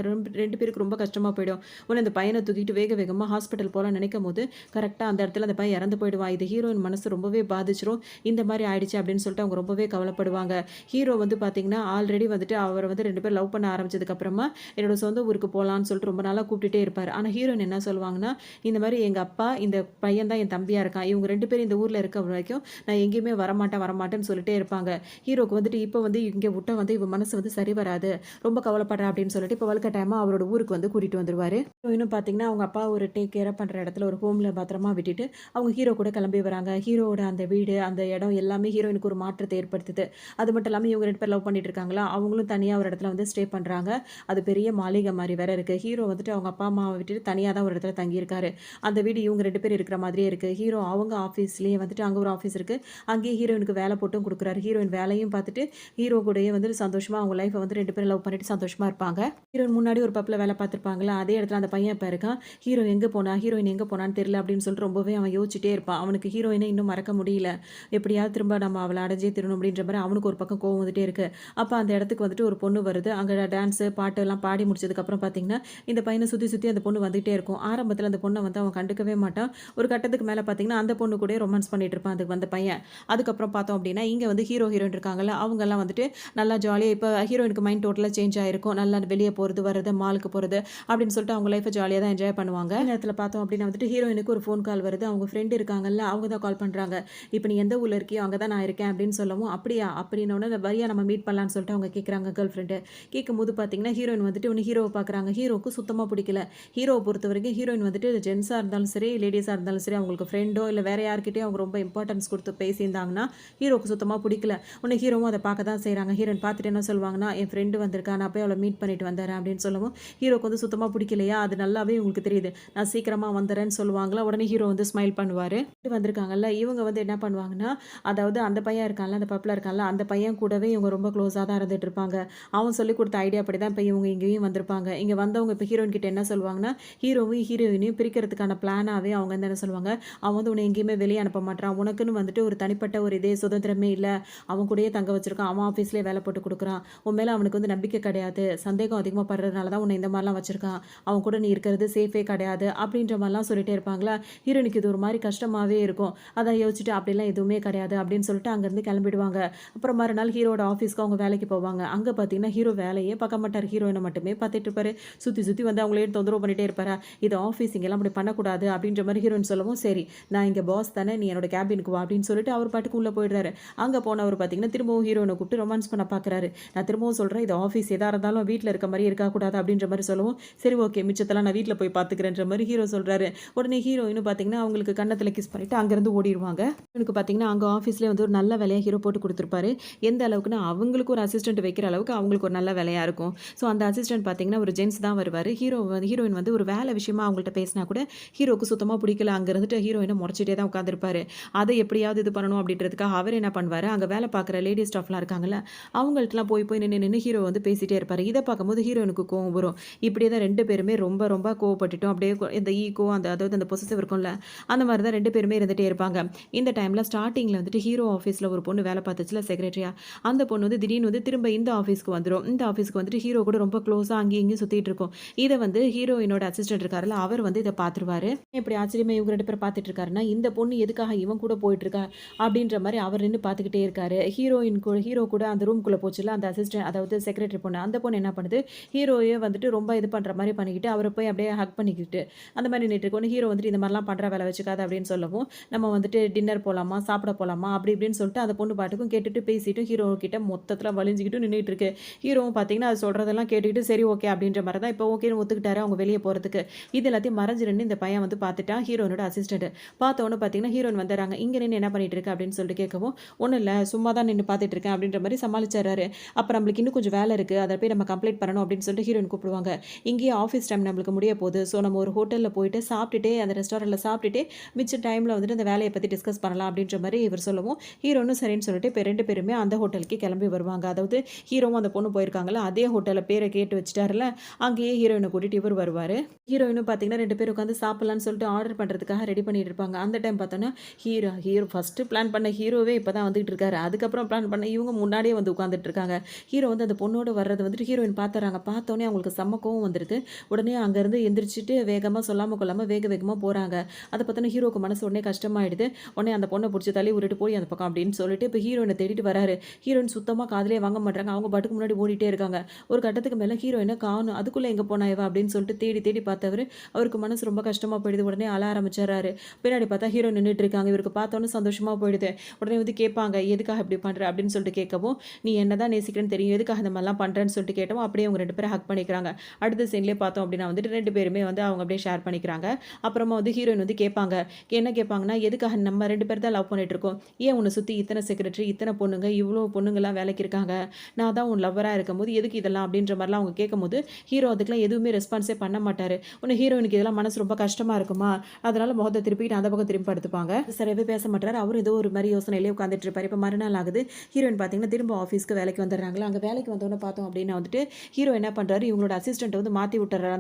ரொம்ப 2 பேருக்கும் ரொம்ப கஷ்டமா போயிடும். உடனே அந்த பையன தூக்கிட்டு வேக வேகமா ஹாஸ்பிட்டல் போலாம்னு நினைக்கும்போது, கரெக்ட்டா அந்த இடத்துல அந்த பையன் இறந்து போயிடுவான். இது ஹீரோயின் மனசு ரொம்பவே பாதிச்சிரும். இந்த மாரி ஆயிடுச்சு அப்படின்னு சொல்லிட்டு அவங்க ரொம்பவே கவலைப்படுவாங்க. ஹீரோ வந்து பார்த்தீங்கன்னா, ஆல்ரெடி வந்துட்டு அவர வந்து 2 பேரும் லவ் பண்ண ஆரம்பிச்சதுக்கு அப்புறமா, என்னோட சொந்த ஊருக்கு போலான்னு சொல்லிட்டு ரொம்ப நாளா கூப்பிட்டுட்டே இருப்பாரு. ஆனா ஹீரோயின் என்ன சொல்லுவாங்கன்னா, இந்த மாரி எங்க அப்பா, இந்த பையன் தான் என் தம்பியா இருக்கான். இவங்க 2 பேரும் இந்த ஊர்ல இருக்க வரைக்கும் நான் எங்கேயுமே வரமாட்டேன், வரமாட்டேன்னு சொல்லிட்டே இருப்பாங்க. ஹீரோக்கு வந்துட்டு இப்ப வந்து இங்க விட்டா வந்து இவ மனசு வந்து சரி வராது. ரொம்ப கவலைப்படுறா அப்படின்னு சொல்லிட்டு இப்ப வலுக்கட்டாயமா அவரோட ஊருக்கு வந்து கூட்டிட்டு வந்துருவாரு. ஹீரோயினும் பார்த்தீங்கன்னா, அவங்க அப்பா ஒரு டேக் கேர் பண்ற இடத்துல ஒரு ஹோம்ல பத்திரமா விட்டுட்டு, அவங்க ஹீரோ கூட கிளம்பி வராங்க. ஹீரோவோட அந்த வீடு, அந்த இடம் எல்லாமே ஹீரோயினுக்கு ஒரு மாற்றத்தை ஏற்படுத்துது. அது மட்டும் இல்லாம இவங்க 2 பேரும் லவ் பண்ணிட்டு இருக்காங்களா, அவங்களும் தனியா ஒரு இடத்துல வந்து ஸ்டே பண்றாங்க. அது பெரிய மாளிகை மாரி வேற இருக்கு. ஹீரோ வந்துட்டு அவங்க அப்பா, அம்மாவ விட்டுட்டு தனியா தான் ஒரு இடத்துல தங்கியிருக்காரு. அந்த வீடு இவங்க 2 பேர் இருக்கிற மாதிரியே இருக்கு. ஹீரோ அவங்க ஆஃபீஸ்லயே வந்துட்டு அங்க ஒரு ஆஃபீஸ் இருக்கு. அங்கேயே ஹீரோயினுக்கு வேலை போட்டும் குடுக்குறாரு. ஹீரோயின் வேலையும் பார்த்துட்டு, ஹீரோ கூடயே வந்து சந்தோஷமா அவங்க லைஃப்ப வந்து 2 பேரும் லவ் பண்ணிட்டு சந்தோஷமா இருப்பாங்க. ஹீரோயின் முன்னாடி ஒரு பப்ல வேலை பார்த்துருப்பாங்கல்ல, அதே இடத்துல அந்த பையன் இப்ப இருக்கான். ஹீரோ எங்கே போனா ஹீரோயின் எங்கே போனான்னு தெரியல அப்படின்னு சொல்லிட்டு ரொம்பவே அவன் யோசிச்சுட்டே இருப்பான். அவனுக்கு ஹீரோயினை இன்னும் மறக்க முடியல. எப்படியாவது திரும்ப நம்ம அவளை அடைஞ்சே திருணும் அப்படின்ற மாதிரி அவனுக்கு ஒரு பக்கம் கோவம் வந்துட்டே இருக்கு. அப்போ அந்த இடத்துக்கு வந்துட்டு ஒரு பொண்ணு வருது. அங்கே டான்ஸு பாட்டு எல்லாம் பாடி முடிச்சதுக்கப்புறம் பார்த்தீங்கன்னா இந்த பையனை சுற்றி சுற்றி அந்த பொண்ணு வந்துகிட்டே இருக்கும். ஆரம்பத்தில் அந்த பொண்ணை வந்து அவன் கண்டுக்கவே மாட்டான். ஒரு கட்டத்துக்கு மேலே பார்த்தீங்கன்னா அந்த பொண்ணு கூட ரொமான்ஸ் பண்ணிட்டு இருப்பான் அதுக்கு வந்த பையன். அதுக்கப்புறம் பார்த்தோம் அப்படின்னா இங்கே வந்து ஹீரோ ஹீரோயின் இருக்காங்கல்ல, அவங்கெல்லாம் வந்துட்டு நல்லா ஜாலியாக இப்போ ஹீரோயினுக்கு மைண்ட் டோட்டலாக சேஞ்ச் ஆகிருக்கும். நல்லா வெளியே போகிறது வர்றது மாலுக்கு போகிறது அப்படின்னு சொல்லிட்டு அவங்க லைஃப்பை ஜாலியாக தான் என்ஜாய் பண்ணுவாங்க. இந்த நேரத்தில் பார்த்தோம் அப்படின்னா வந்துட்டு ஹீரோயினுக்கு ஒரு ஃபோன் கால் வருது. அவங்க ஃப்ரெண்டு இருக்காங்கல்ல, அவங்க தான் கால் பண்ணுறாங்க. இப்போ நீ எந்த ஊரில் இருக்கியோ அங்கே தான் நான் இருக்கேன் அப்படின்னு சொல்லவும், அப்படியா அப்படின்னோடனே வரியா நம்ம மீட் பண்ணலான்னு சொல்லிட்டு அவங்க கேட்குறாங்க கேர்ள் ஃப்ரெண்டு. கேட்கும்போது பார்த்தீங்கன்னா ஹீரோயின் வந்துட்டு ஒன்று ஹீரோவை பார்க்குறாங்க. ஹீரோவுக்கு சுத்தமாக பிடிக்கல. ஹீரோவை பொறுத்த வரைக்கும் ஹீரோயின் வந்துட்டு ஜென்ஸாக இருந்தாலும் சரி லேடிஸாக இருந்தாலும் சரி அவங்களுக்கு ஃப்ரெண்டோ இல்லை வேறு யார்கிட்டயும் அவங்க ரொம்ப இம்பார்ட்டன்ஸ் கொடுத்து பேசியிருந்தாங்கன்னா ஹீரோவுக்கு சுத்தமாக பிடிக்கல. உன்னை ஹீரோவும் அதை பார்க்க தான் செய்கிறாங்க. ஹீரோயின் பார்த்துட்டு என்ன சொல்லுவாங்கன்னா, என் ஃப்ரெண்டு வந்திருக்கா, நான் போய் அவளை மீட் பண்ணிட்டு வந்துடுறேன் அப்படின்னு சொல்லவும் ஹீரோக்கு வந்து சுத்தமாக பிடிக்கலையா, அது நல்லாவே உங்களுக்கு தெரியுது, நான் சீக்கிரமாக வந்துடுறேன்னு சொல்லுவாங்களா. உடனே ஹீரோ வந்து ஸ்மைல் பண்ணுவார். வந்திருக்காங்கல்ல இவங்க வந்து என்ன பண்ணுவாங்கன்னா, அதாவது அந்த பையன் இருக்கான்ல, அந்த பப்பில் இருக்கான்ல, அந்த பையன் கூடவே இவங்க ரொம்ப க்ளோஸாக தான் இருந்துட்டு இருப்பாங்க. அவன் சொல்லி கொடுத்த ஐடியா படி தான் இப்போ இவங்க இங்கேயும் வந்திருப்பாங்க. இங்கே வந்தவங்க இப்போ ஹீரோயின் கிட்ட என்ன சொல்லுவாங்கன்னா, ஹீரோவும் ஹீரோயினையும் பிரிக்கிறதுக்கான பிளானாகவே அவங்க வந்து என்ன சொல்லுவாங்க, அவன் வந்து உன்னை எங்கேயுமே வெளியே அனுப்ப மாட்டான், உனக்குன்னு வந்துட்டு ஒரு தனிப்பட்ட ஒரு இதே சுதந்திரமே இல்லை, அவன் கூடயே தங்க வச்சிருக்கான், அவன் ஆஃபீஸ்லேயே வேலை போட்டு கொடுக்குறான், உன் மேலே அவனுக்கு வந்து நம்பிக்கை கிடையாது, சந்தேகம் அதிகமாக படுறதுனால தான் உன்னை இந்த மாதிரிலாம் வச்சிருக்கான், அவன் கூட நீ இருக்கிறது சேஃபே கிடையாது அப்படின்ற மாதிரிலாம் சொல்லிட்டே இருப்பாங்களா. ஹீரோனுக்கு இது ஒரு மாதிரி கஷ்டமாகவே இருக்கும். அதை யோசிச்சுட்டு அப்படிலாம் எதுவுமே கிடையாது அப்படின்னு சொல்லிட்டு அங்கேருந்து கிளம்பிடுவாங்க. அப்புறம் மறுநாள் ஹீரோட ஆஃபீஸ்க்கு அவங்க வேலைக்கு போவாங்க. அங்கே பார்த்தீங்கன்னா ஹீரோ வேலையே பார்க்க மாட்டார், ஹீரோயினை மட்டுமே பார்த்துட்டு இருப்பாரு. சுற்றி சுற்றி வந்து அவங்களே தொந்தரவு பண்ணிட்டே இருப்பாரா. இது ஆஃபீஸ், இங்கெல்லாம் அப்படி பண்ணக்கூடாது அப்படின்ற மாதிரி ஹீரோயின் சொல்லவும், சரி நான் இங்கே பாஸ் தானே, நீ என்னோட கேபினுக்கு வா அப்படின்னு சொல்லிட்டு அவர் பாட்டுக்கு உள்ளே போயிடுறாரு. அங்கே போனவர் பார்த்தீங்கன்னா திரும்பவும் ஹீரோயினை கூப்பிட்டு ரொமான்ஸ் பண்ண பார்க்குறாரு. நான் திரும்பவும் சொல்கிறேன், இது ஆஃபீஸ், எதாக இருந்தாலும் வீட்டில் இருக்க மாதிரி இருக்கக்கூடாது அப்படின்ற மாதிரி சொல்லவும், சரி ஓகே மிச்சத்தெல்லாம் நான் வீட்டில் போய் பார்த்துக்கிறேன்ற மாதிரி ஹீரோ சொல்கிறாரு. உடனே ஹீரோயினும் பார்த்தீங்கன்னா அவங்களுக்கு கன்னத்தில் கிஸ் பண்ணிவிட்டு அங்கேருந்து ஓடிடுவாங்க. எனக்கு பார்த்தீங்கன்னா அங்கே ஆஃபீஸ்லேயே வந்து ஒரு நல்ல வேலையாக ஹீரோ போட்டு கொடுத்துருப்பாரு. எந்த அளவுக்குன்னா அவங்களுக்கு ஒரு அசிஸ்டன்ட் வைக்கிற அளவுக்கு அவங்களுக்கு ஒரு நல்ல வேலையாக இருக்கும். ஸோ அந்த அசிஸ்டன்ட் பார்த்தீங்கன்னா ஒரு ஜென்ஸ் தான் வருவார். ஹீரோயின் வந்து ஒரு வேலை விஷயமா அவங்கள்ட்ட பேசினா கூட ஹீரோக்கு சுத்தமாக பிடிக்கல. அங்கே இருந்துட்டு ஹீரோயினை முறைச்சிட்டே தான் உட்காந்துருப்பாரு. அதை எப்படியாவது இது பண்ணணும் அப்படின்றதுக்காக அவர் என்ன பண்ணுவார், அங்கே வேலை பார்க்குற லேடி ஸ்டாஃப்லாம் இருக்காங்கல்ல, அவங்கள்ட்டலாம் போய் போய் நின்று ஹீரோ வந்து பேசிகிட்டே இருப்பார். இதை பார்க்கும்போது ஹீரோயினுக்கு கோவம் வரும். இப்படியே தான் ரெண்டு பேருமே ரொம்ப ரொம்ப கோவப்பட்டுட்டோம். அப்படியே இந்த ஈகோ அதாவது அந்த பொசசிவ் இருக்கும்ல, அந்த மாதிரி தான் ரெண்டு பேருமே இருந்துகிட்டே இருப்பாங்க. இந்த டைமில் ஸ்டார்டிங்கில் வந்துட்டு ஹீரோ ஆஃபீஸில் ஒரு பொண்ணு வேலை பார்த்துச்சுல செக்ரட்டரியா, அந்த பொண்ணு வந்து திடீர்னு வந்து திரும்ப இந்த ஆஃபீஸ்க்கு வந்துடும். இந்த ஆஃபீஸ்க்கு வந்துட்டு ஹீரோ கூட ரொம்ப க்ளோஸாக அங்கேயும் இங்கேயும் சுற்றிட்டு இருக்கும். இதை வந்து ஹீரோயினோட அசிஸ்டன்ட் இருக்காருல்ல, அவர் வந்து இதை பார்த்துருவாரு. இப்படி ஆச்சரியமா இவங்க ரெண்டு பேர் பார்த்துட்டு இருக்காருன்னா, இந்த பொண்ணு எதுக்காக இவன் கூட போயிட்டு இருக்கா அப்படின்ற மாதிரி அவர் நின்று பார்த்துக்கிட்டே இருக்காரு. ஹீரோ கூட அந்த ரூம்குள்ளே போச்சுல அந்த அசிஸ்டன்ட், அதாவது செக்ரட்டரி பொண்ணு, அந்த பொண்ணு என்ன பண்ணுது, ஹீரோயே வந்துட்டு ரொம்ப இது பண்ணுற மாதிரி பண்ணிக்கிட்டு அவரை போய் அப்படியே ஹக் பண்ணிக்கிட்டு அந்த மாதிரி நின்றுட்டு இருக்கோன்னு ஹீரோ வந்துட்டு இந்த மாதிரிலாம் பண்ணுற வேலை வச்சுக்காது அப்படின்னு சொல்லவும், நம்ம வந்துட்டு டின்னர் போகலாமா சாப்பிட போகலாமா அப்படி இப்படின்னு சொல்லிட்டு அந்த பொண்ணு பாட்டுக்கும் கேட்டுட்டு பேசிட்டு ஹீரோ கிட்ட மொத்தத்தில் வலிஞ்சிக்கிட்டு நின்றுட்டு இருக்கு. ஹீரோவும் பார்த்தீங்கன்னா அது சொல்கிறதெல்லாம் கேட்டுக்கிட்டு சரி ஓகே அப்படின்ற மாதிரி தான் இப்போ ஓகேன்னு ஒத்துக்கிட்டாரு அவங்க வெளியே போகிறதுக்கு. இது எல்லாத்தையும் மறைஞ்சு நின்று இந்த பையன் வந்து பார்த்துட்டான் ஹீரோனோட அசிஸ்டன்ட். பார்த்தோன்னு பார்த்தீங்கன்னா ஹீரோயின் வந்துடுறாங்க. இங்கே நின்று என்ன பண்ணிட்டு இருக்கு அப்படின்னு சொல்லிட்டு கேட்கவும், ஒன்றும் இல்லை சும்மா தான் நின்று பார்த்துட்டு இருக்கேன் அப்படின்ற மாதிரி சமாளிச்சாரு. அப்போ நம்மளுக்கு இன்னும் கொஞ்சம் வேலை இருக்குது, அதை போய் நம்ம கம்ப்ளீட் பண்ணணும் அப்படின்னு சொல்லிட்டு ஹீரோயின் கூப்பிடுவாங்க. இங்கேயே ஆஃபீஸ் டைம் நம்மளுக்கு முடிய போகுது, ஸோ நம்ம ஒரு ஹோட்டலில் போயிட்டு சாப்பிட்டுட்டே அந்த ரெஸ்டாரண்ட்டில் சாப்பிட்டுட்டே மிச்ச டைமில் வந்துட்டு அந்த வேலையை பற்றி டிஸ்கஸ் பண்ணலாம் அப்படின்ற மாதிரி இவர் சொல்லவும், ஹீரோனும் சரின்னு சொல்லிட்டு இப்போ ரெண்டு பேருமே அந்த ஹோட்டலுக்கு கிளம்பி வருவாங்க. அதாவது ஹீரோவும் அந்த பொண்ணு போயிருக்காங்களா அதே ஹோட்டலில் பேரை கேட்டு வச்சுட்டாருல, அங்கேயே ஹீரோயினை கூட்டிகிட்டு இவர் வருவார். ஹீரோயினும் பார்த்தீங்கன்னா ரெண்டு பேர் உட்காந்து சாப்பிட்லான்னு சொல்லிட்டு ஆர்டர் பண்ணுறதுக்காக ரெடி பண்ணிட்டு இருப்பாங்க. அந்த டைம் பார்த்தோன்னா ஹீரோ ஃபஸ்ட்டு பிளான் பண்ண ஹீரோவே இப்போ தான் வந்துட்டு இருக்காரு. அதுக்கப்புறம் பிளான் பண்ண இவங்க முன்னாடியே வந்து உட்காந்துட்டு இருக்காங்க. ஹீரோ வந்து அந்த பொண்ணோட வர்றது வந்துட்டு ஹீரோயின் பார்த்துறாங்க. பார்த்தோன்னே அவங்களுக்கு செம்ம கோவம் வந்துருக்கு. உடனே அங்கேருந்து எந்திரிச்சிட்டு வேகமாக சொல்லாமல் கொள்ளாமல் வேகமாக போகிறாங்க. அதை பார்த்தோன்னா ஹீரோக்கு மனசு உடனே கஷ்டமாயிடுது. உடனே அந்த பொண்ணை பிடிச்சி தள்ளி விட்டுட்டு போய் அந்த பக்கம் அப்படின்னு சொல்லிட்டு இப்போ ஹீரோயினை தேடிட்டு வராரு. ஹீரோயின் சுத்தமாக காதலே வாங்க மாட்டாங்க. அவங்க பாட்டுக்கு முன்னாடி ஓடிட்டே இருக்காங்க. ஒரு கட்டத்துக்கு மேலே ஹீரோயினை காணும், அதுக்குள்ளே எங்கே போனாயவா அப்படின்னு சொல்லிட்டு தேடி தேடி பார்த்தவர் அவருக்கு மனசு ரொம்ப கஷ்டமாக போயிடுது. உடனே அழ ஆரம்பிச்சாரு. பின்னாடி பார்த்தா ஹீரோ நின்றுட்டு இருக்காங்க. இவருக்கு பார்த்தோன்னே சந்தோஷமாக போயிடுது. உடனே வந்து கேட்பாங்க, எதுக்காக இப்படி பண்ணுற அப்படின்னு சொல்லிட்டு கேட்கவும், நீ என்ன தான் நேசிக்கிறேன்னு தெரியும், எதுக்காக இந்த மாதிரிலாம் பண்ணுறேன்னு சொல்லிட்டு கேட்டவும் அப்படியே அவங்க ரெண்டு பேரும் ஹக் பண்ணிக்கிறாங்க. அடுத்த சீன்லேயே பார்த்தோம் அப்படின்னா வந்துட்டு ரெண்டு பேருமே வந்து அவங்க அப்படியே ஷேர் பண்ணிக்கிறாங்க. அப்புறமா வந்து ஹீரோயின் வந்து கேட்பாங்க, என்ன கேட்பாங்கன்னா, எதுக்காக நம்ம ரெண்டு பேர் தான் லவ் பண்ணிட்டு இருக்கோம், ஏன் உன்னை சுற்றி இத்தனை செக்ரட்டரி இத்தனை பொண்ணுங்க இவ்வளோ பொண்ணுங்கள்லாம் வேலைக்கு இருக்காங்க, நான் தான் உன் லவ்வராக இருக்கும்போது எதுக்கு இதெல்லாம் அப்படின்ற மாதிரிலாம் அவங்க கேட்கும்போது ஹீரோ அதுக்கெல்லாம் எதுவுமே ரெஸ்பான்ஸே பண்ண மாட்டார். உன்னை ஹீரோயினுக்கு இதெல்லாம் மனசு ரொம்ப கஷ்டமாக இருக்குமா, அதனால முகத்தை திருப்பிட்டு அந்த பக்கம் திரும்பி படுத்துப்பாங்க. சரியாகவே பேச மாட்டார். அவர் ஏதோ ஒரு மாதிரி யோசனையிலே உட்காந்துட்டு இருப்பார். இப்போ மறுநாள் ஆகுது. ஹீரோயின் பார்த்தீங்கன்னா திரும்ப ஆஃபீஸ்க்கு வேலைக்கு வந்துடுறாங்களா. அங்கே வேலைக்கு வந்தோன்னு பார்த்தோம் அப்படின்னா வந்துட்டு ஹீரோ என்ன பண்ணுறாரு, இவங்களோட அசிஸ்டண்ட்டை வந்து மாற்றி விட்டுறாரு.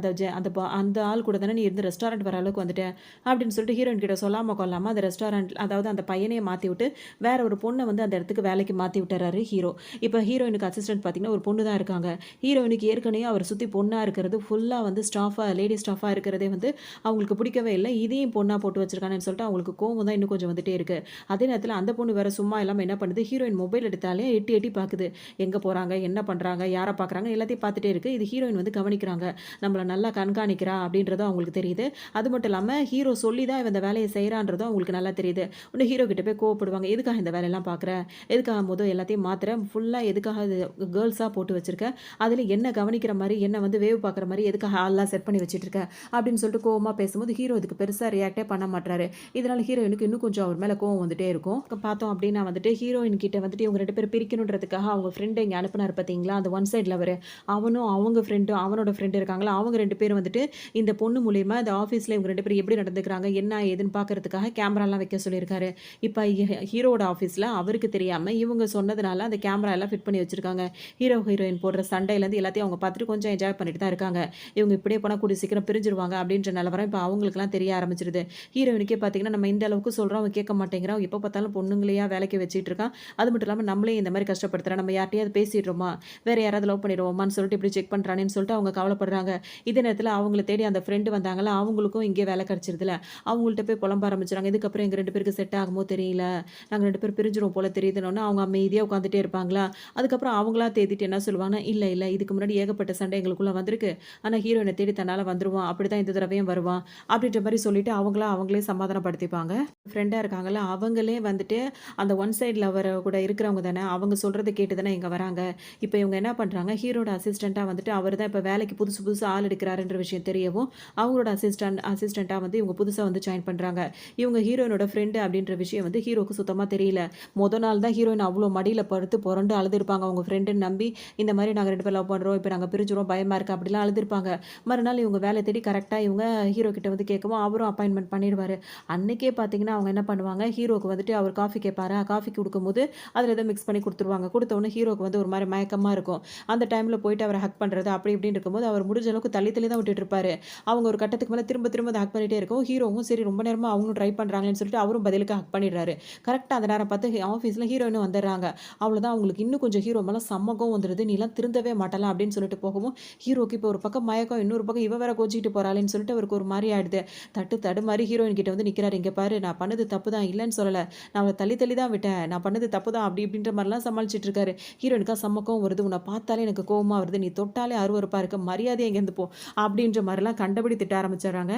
அந்த ஆள் கூட தானே நீ இருந்து ரெஸ்டாரண்ட் வர அளவுக்கு வந்துட்ட அப்படின்னு சொல்லிட்டு ஹீரோயின் கிட்ட சொல்லாம கொள்ளாம அந்த ரெஸ்டாரண்ட் அதாவது அந்த பையனையே மாத்தி விட்டு வேற ஒரு பொண்ணை வந்து அந்த இடத்துக்கு வேலைக்கு மாத்தி விட்டுறாரு ஹீரோ. இப்போ ஹீரோயினுக்கு அசிஸ்டன்ட் பார்த்தீங்கன்னா ஒரு பொண்ணு தான் இருக்காங்க. ஹீரோயினுக்கு ஏற்கனவே அவர் சுத்தி பொண்ணா இருக்கிறது ஃபுல்லா வந்து ஸ்டாஃபா லேடி ஸ்டாஃபா இருக்கிறதே வந்து அவங்களுக்கு பிடிக்கவே இல்ல. இதையும் பொண்ணா போட்டு வச்சிருக்கானேன்னு சொல்லிட்டு அவங்களுக்கு கோவம் தான் இன்னும் கொஞ்சம் வந்துட்டே இருக்கு. அதே நேரத்தில அந்த பொண்ணு வேற சும்மா இல்லாம என்ன பண்ணுது, ஹீரோயின் மொபைல் எடுத்தாலே எட்டி எட்டி பாக்குது. எங்க போறாங்க, என்ன பண்றாங்க, யார பாக்குறாங்க எல்லாத்தையும் பார்த்துட்டே இருக்கு. இது ஹீரோயின் வந்து கவனிக்கிறாங்க. நம்மள நல்லா கண்காணிக்கிறா அப்படின்றதும் அவங்களுக்கு தெரியுது. அது மட்டும் இல்லாம ஹீரோ சொல்லி தான் இவ இந்த வேலைய செய்றான்றதும் அவங்களுக்கு நல்லா தெரியுது. உடனே ஹீரோ கிட்ட போய் கோவப்படுவாங்க. எதுக்காக இந்த வேலையெல்லாம் பாக்குற? எதுக்காக எல்லாத்தையும் மாத்துற? ஃபுல்லா எதுக்காக இது கேர்ல்ஸா போட்டு வச்சிருக்க? அதுல என்ன கவனிக்கிற மாரி, என்ன வந்து வேவு பாக்குற மாரி எதுக்காக ஆள்லாம் செட் பண்ணி வச்சுட்டு இருக்க? அப்படின்னு சொல்லிட்டு கோவமா பேசும்போது ஹீரோ இதுக்கு பெருசா ரியாக்டே பண்ண மாட்றாரு. இதனால ஹீரோயினுக்கு இன்னும் கொஞ்சம் அவர் மேல கோவம் வந்துட்டே இருக்கும். பார்த்தோம் அப்படின்னா வந்துட்டு ஹீரோயின் கிட்ட வந்துட்டு இவங்க 2 பேரும் பிரிக்கணுன்றதுக்காக அவங்க ஃப்ரெண்ட இங்க அனுப்புனாரு பார்த்தீங்களா? அந்த ஒன் சைட் லவரு. அவனும் அவங்க ஃப்ரெண்டும் அவனோட ஃப்ரெண்ட் இருக்காங்களா, அவங்க 2 பேரும் வந்துட்டு இந்த பொண்ணு மூலியமா இந்த ஆஃபீஸ்ல இவங்க 2 பேரும் எப்படி நடந்துக்கிறாங்க, என்ன ஏதுன்னு பார்க்கறதுக்காக கேமராலாம் வைக்க சொல்லியிருக்காரு. இப்ப ஹீரோவோட ஆஃபீஸ்ல அவருக்கு தெரியாம இவங்க சொன்னதுனால அந்த கேமரா எல்லாம் ஃபிட் பண்ணி வச்சிருக்காங்க. ஹீரோ, ஹீரோயின் போடுற சண்டையிலேருந்து எல்லாத்தையும் அவங்க பார்த்துட்டு கொஞ்சம் என்ஜாய் பண்ணிட்டு தான் இருக்காங்க. இவங்க இப்படியே போனா கூடிய சீக்கிரம் பிரிஞ்சுருவாங்க அப்படின்ற நிலவரம் இப்ப அவங்களுக்கெல்லாம் தெரிய ஆரம்பிச்சிருது. ஹீரோயினுக்கே பார்த்தீங்கன்னா, நம்ம இந்த அளவுக்கு சொல்றோம், அவன் கேட்க மாட்டேங்கிறான். எப்ப பார்த்தாலும் பொண்ணுங்களையா வேலைக்கு வச்சுட்டு இருக்கான். அது மட்டும் இல்லாம நம்மளையும் இந்த மாரி கஷ்டப்படுத்துறான். நம்ம யார்ட்டயாவது பேசிடுறோமா, வேற யாராவது லவ் பண்ணிடுவோமான்னு சொல்லிட்டு இப்படி செக் பண்றானேன்னு சொல்லிட்டு அவங்க கவலைப்படுறாங்க. இதே நேரத்தில அவங்கள தேடி அந்த ஃப்ரெண்ட் வந்தாங்கல்ல, அவங்களுக்கும் இங்கே வேலை கிடைச்சிருதுல. அவங்கள்ட்ட போய் புலம்ப ஆரம்பிச்சுறாங்க. இதுக்கப்புறம் எங்க 2 பேருக்கு செட் ஆகுமோ தெரியல. நாங்க 2 பேரும் பிரிஞ்சிருவோம் போல தெரியுதுன்னோனே, அவங்க அமைதியா உட்காந்துட்டே இருப்பாங்களா. அதுக்கப்புறம் அவங்களா தேத்திட்டு என்ன சொல்லுவாங்கன்னா, இல்ல இல்ல இதுக்கு முன்னாடி ஏகப்பட்ட சண்டை எங்களுக்குள்ள வந்திருக்கு. ஆனா ஹீரோயின தேடி தன்னால வந்துருவான். அப்படிதான் இந்த தடவையும் வருவான். அப்படின்ற மாரி சொல்லிட்டு அவங்களே சமாதானப்படுத்திப்பாங்க. ஃப்ரெண்டா இருக்காங்கல்ல, அவங்களே வந்துட்டு அந்த ஒன் சைட் லவர் கூட இருக்கிறவங்க தானே, அவங்க சொல்றத கேட்டு தானே இங்க வராங்க. இப்ப இவங்க என்ன பண்றாங்க, ஹீரோட அசிஸ்டன்ட்டா வந்துட்டு அவர் தான் இப்ப வேலைக்கு புதுசு புதுசா ஆள் எடுக்கிறாருன்ற விஷயம் தெரியவும், அவங்களோட அசிஸ்டன்ட்டா வந்து இவங்க புதுசா வந்து ஜாயின் பண்றாங்க. இவங்க ஹீரோயினோட ஃப்ரெண்ட் அப்படின்ற விஷயம் வந்து ஹீரோக்கு சுத்தமா தெரியல. நாள் தான் ஹீரோயின் அவ்ளோ மடியில படுத்து புரண்டு அழுதுருப்பாங்க. அவங்க ஃப்ரெண்டுன்னு நம்பி, இந்த மாரி நாங்க 2 பேரும் லவ் பண்றோம். இப்ப நாங்க பிரிஞ்சுருவோம். பயமா இருக்கு அப்படிலாம் அழுதுருப்பாங்க. மறுநாள் இவங்க வேலை தேடி கரெக்ட்டா இவங்க ஹீரோ கிட்ட வந்து கேட்கவும், அவரும் அப்பாயின்ட்மென்ட் பண்ணிடுவாரு. அன்னைக்கே பார்த்தீங்கன்னா, அவங்க என்ன பண்ணுவாங்க, ஹீரோக்கு வந்துட்டு அவர் காஃபி கேட்பாரா, காஃபி குடுக்கும்போது அதில ஏதோ மிக்ஸ் பண்ணி குடுத்துருவாங்க. குடுத்த உடனே ஹீரோக்கு வந்து ஒரு மாரி மயக்கமா இருக்கும். அந்த டைம்ல போயிட்டு அவர ஹக் பண்றது அப்படி இப்படின்னு இருக்கும்போது, அவர் முடிஞ்ச அளவுக்கு தள்ளி தள்ளி தான் விட்டுட்டு இருப்பாரு. அவங்க ஒரு கட்டத்துக்கு மேல திரும்ப திரும்ப அத ஹக் பண்ணிட்டே இருக்கவும், ஹீரோவும் சரி ரொம்ப நேரமா அவங்களும் ட்ரை பண்றாங்களேன்னு சொல்லிட்டு அவரும் பதிலுக்கு ஹக் பண்ணிடுறாரு. கரெக்ட்டா அந்த நேரம் பார்த்து ஆஃபீஸ்ல ஹீரோயினும் வந்துடுறாங்க. அவ்வளோதான் அவங்களுக்கு இன்னும் கொஞ்சம் ஹீரோ மேல செம்ம கோவம் வந்துருது. நீலாம் திருந்தவே மாட்டலாம் அப்படின்னு சொல்லிட்டு போகவும், ஹீரோக்கு இப்போ ஒரு பக்கம் மயக்கம், இன்னொரு பக்கம் இவ வேற கோச்சிக்கிட்டு போறாளேன்னு சொல்லிட்டு அவருக்கு ஒரு மாரி ஆயிடுது. தடுமாறி ஹீரோயின் கிட்ட வந்து நிக்கிறாரு. இங்க பாரு நான் பண்ணது தப்பு தான், இல்லன்னு சொல்லல. நான் அவள தள்ளி தள்ளி தான் விட்டேன். நான் பண்ணது தப்பு தான் அப்படி இப்படின்ற மாரிலாம் சமாளிச்சுட்டு இருக்காரு. ஹீரோயினுக்கா செம்ம கோவம் வருது. உன்ன பார்த்தாலே எனக்கு கோவமா வருது. நீ தொட்டாலே அருவருப்பா இருக்கு. மரியாதையா இங்கேருந்து போ அப்படின்ற மாரிலாம் கண்டபடி திட்ட ஆரம்பிச்சுடுறாங்க.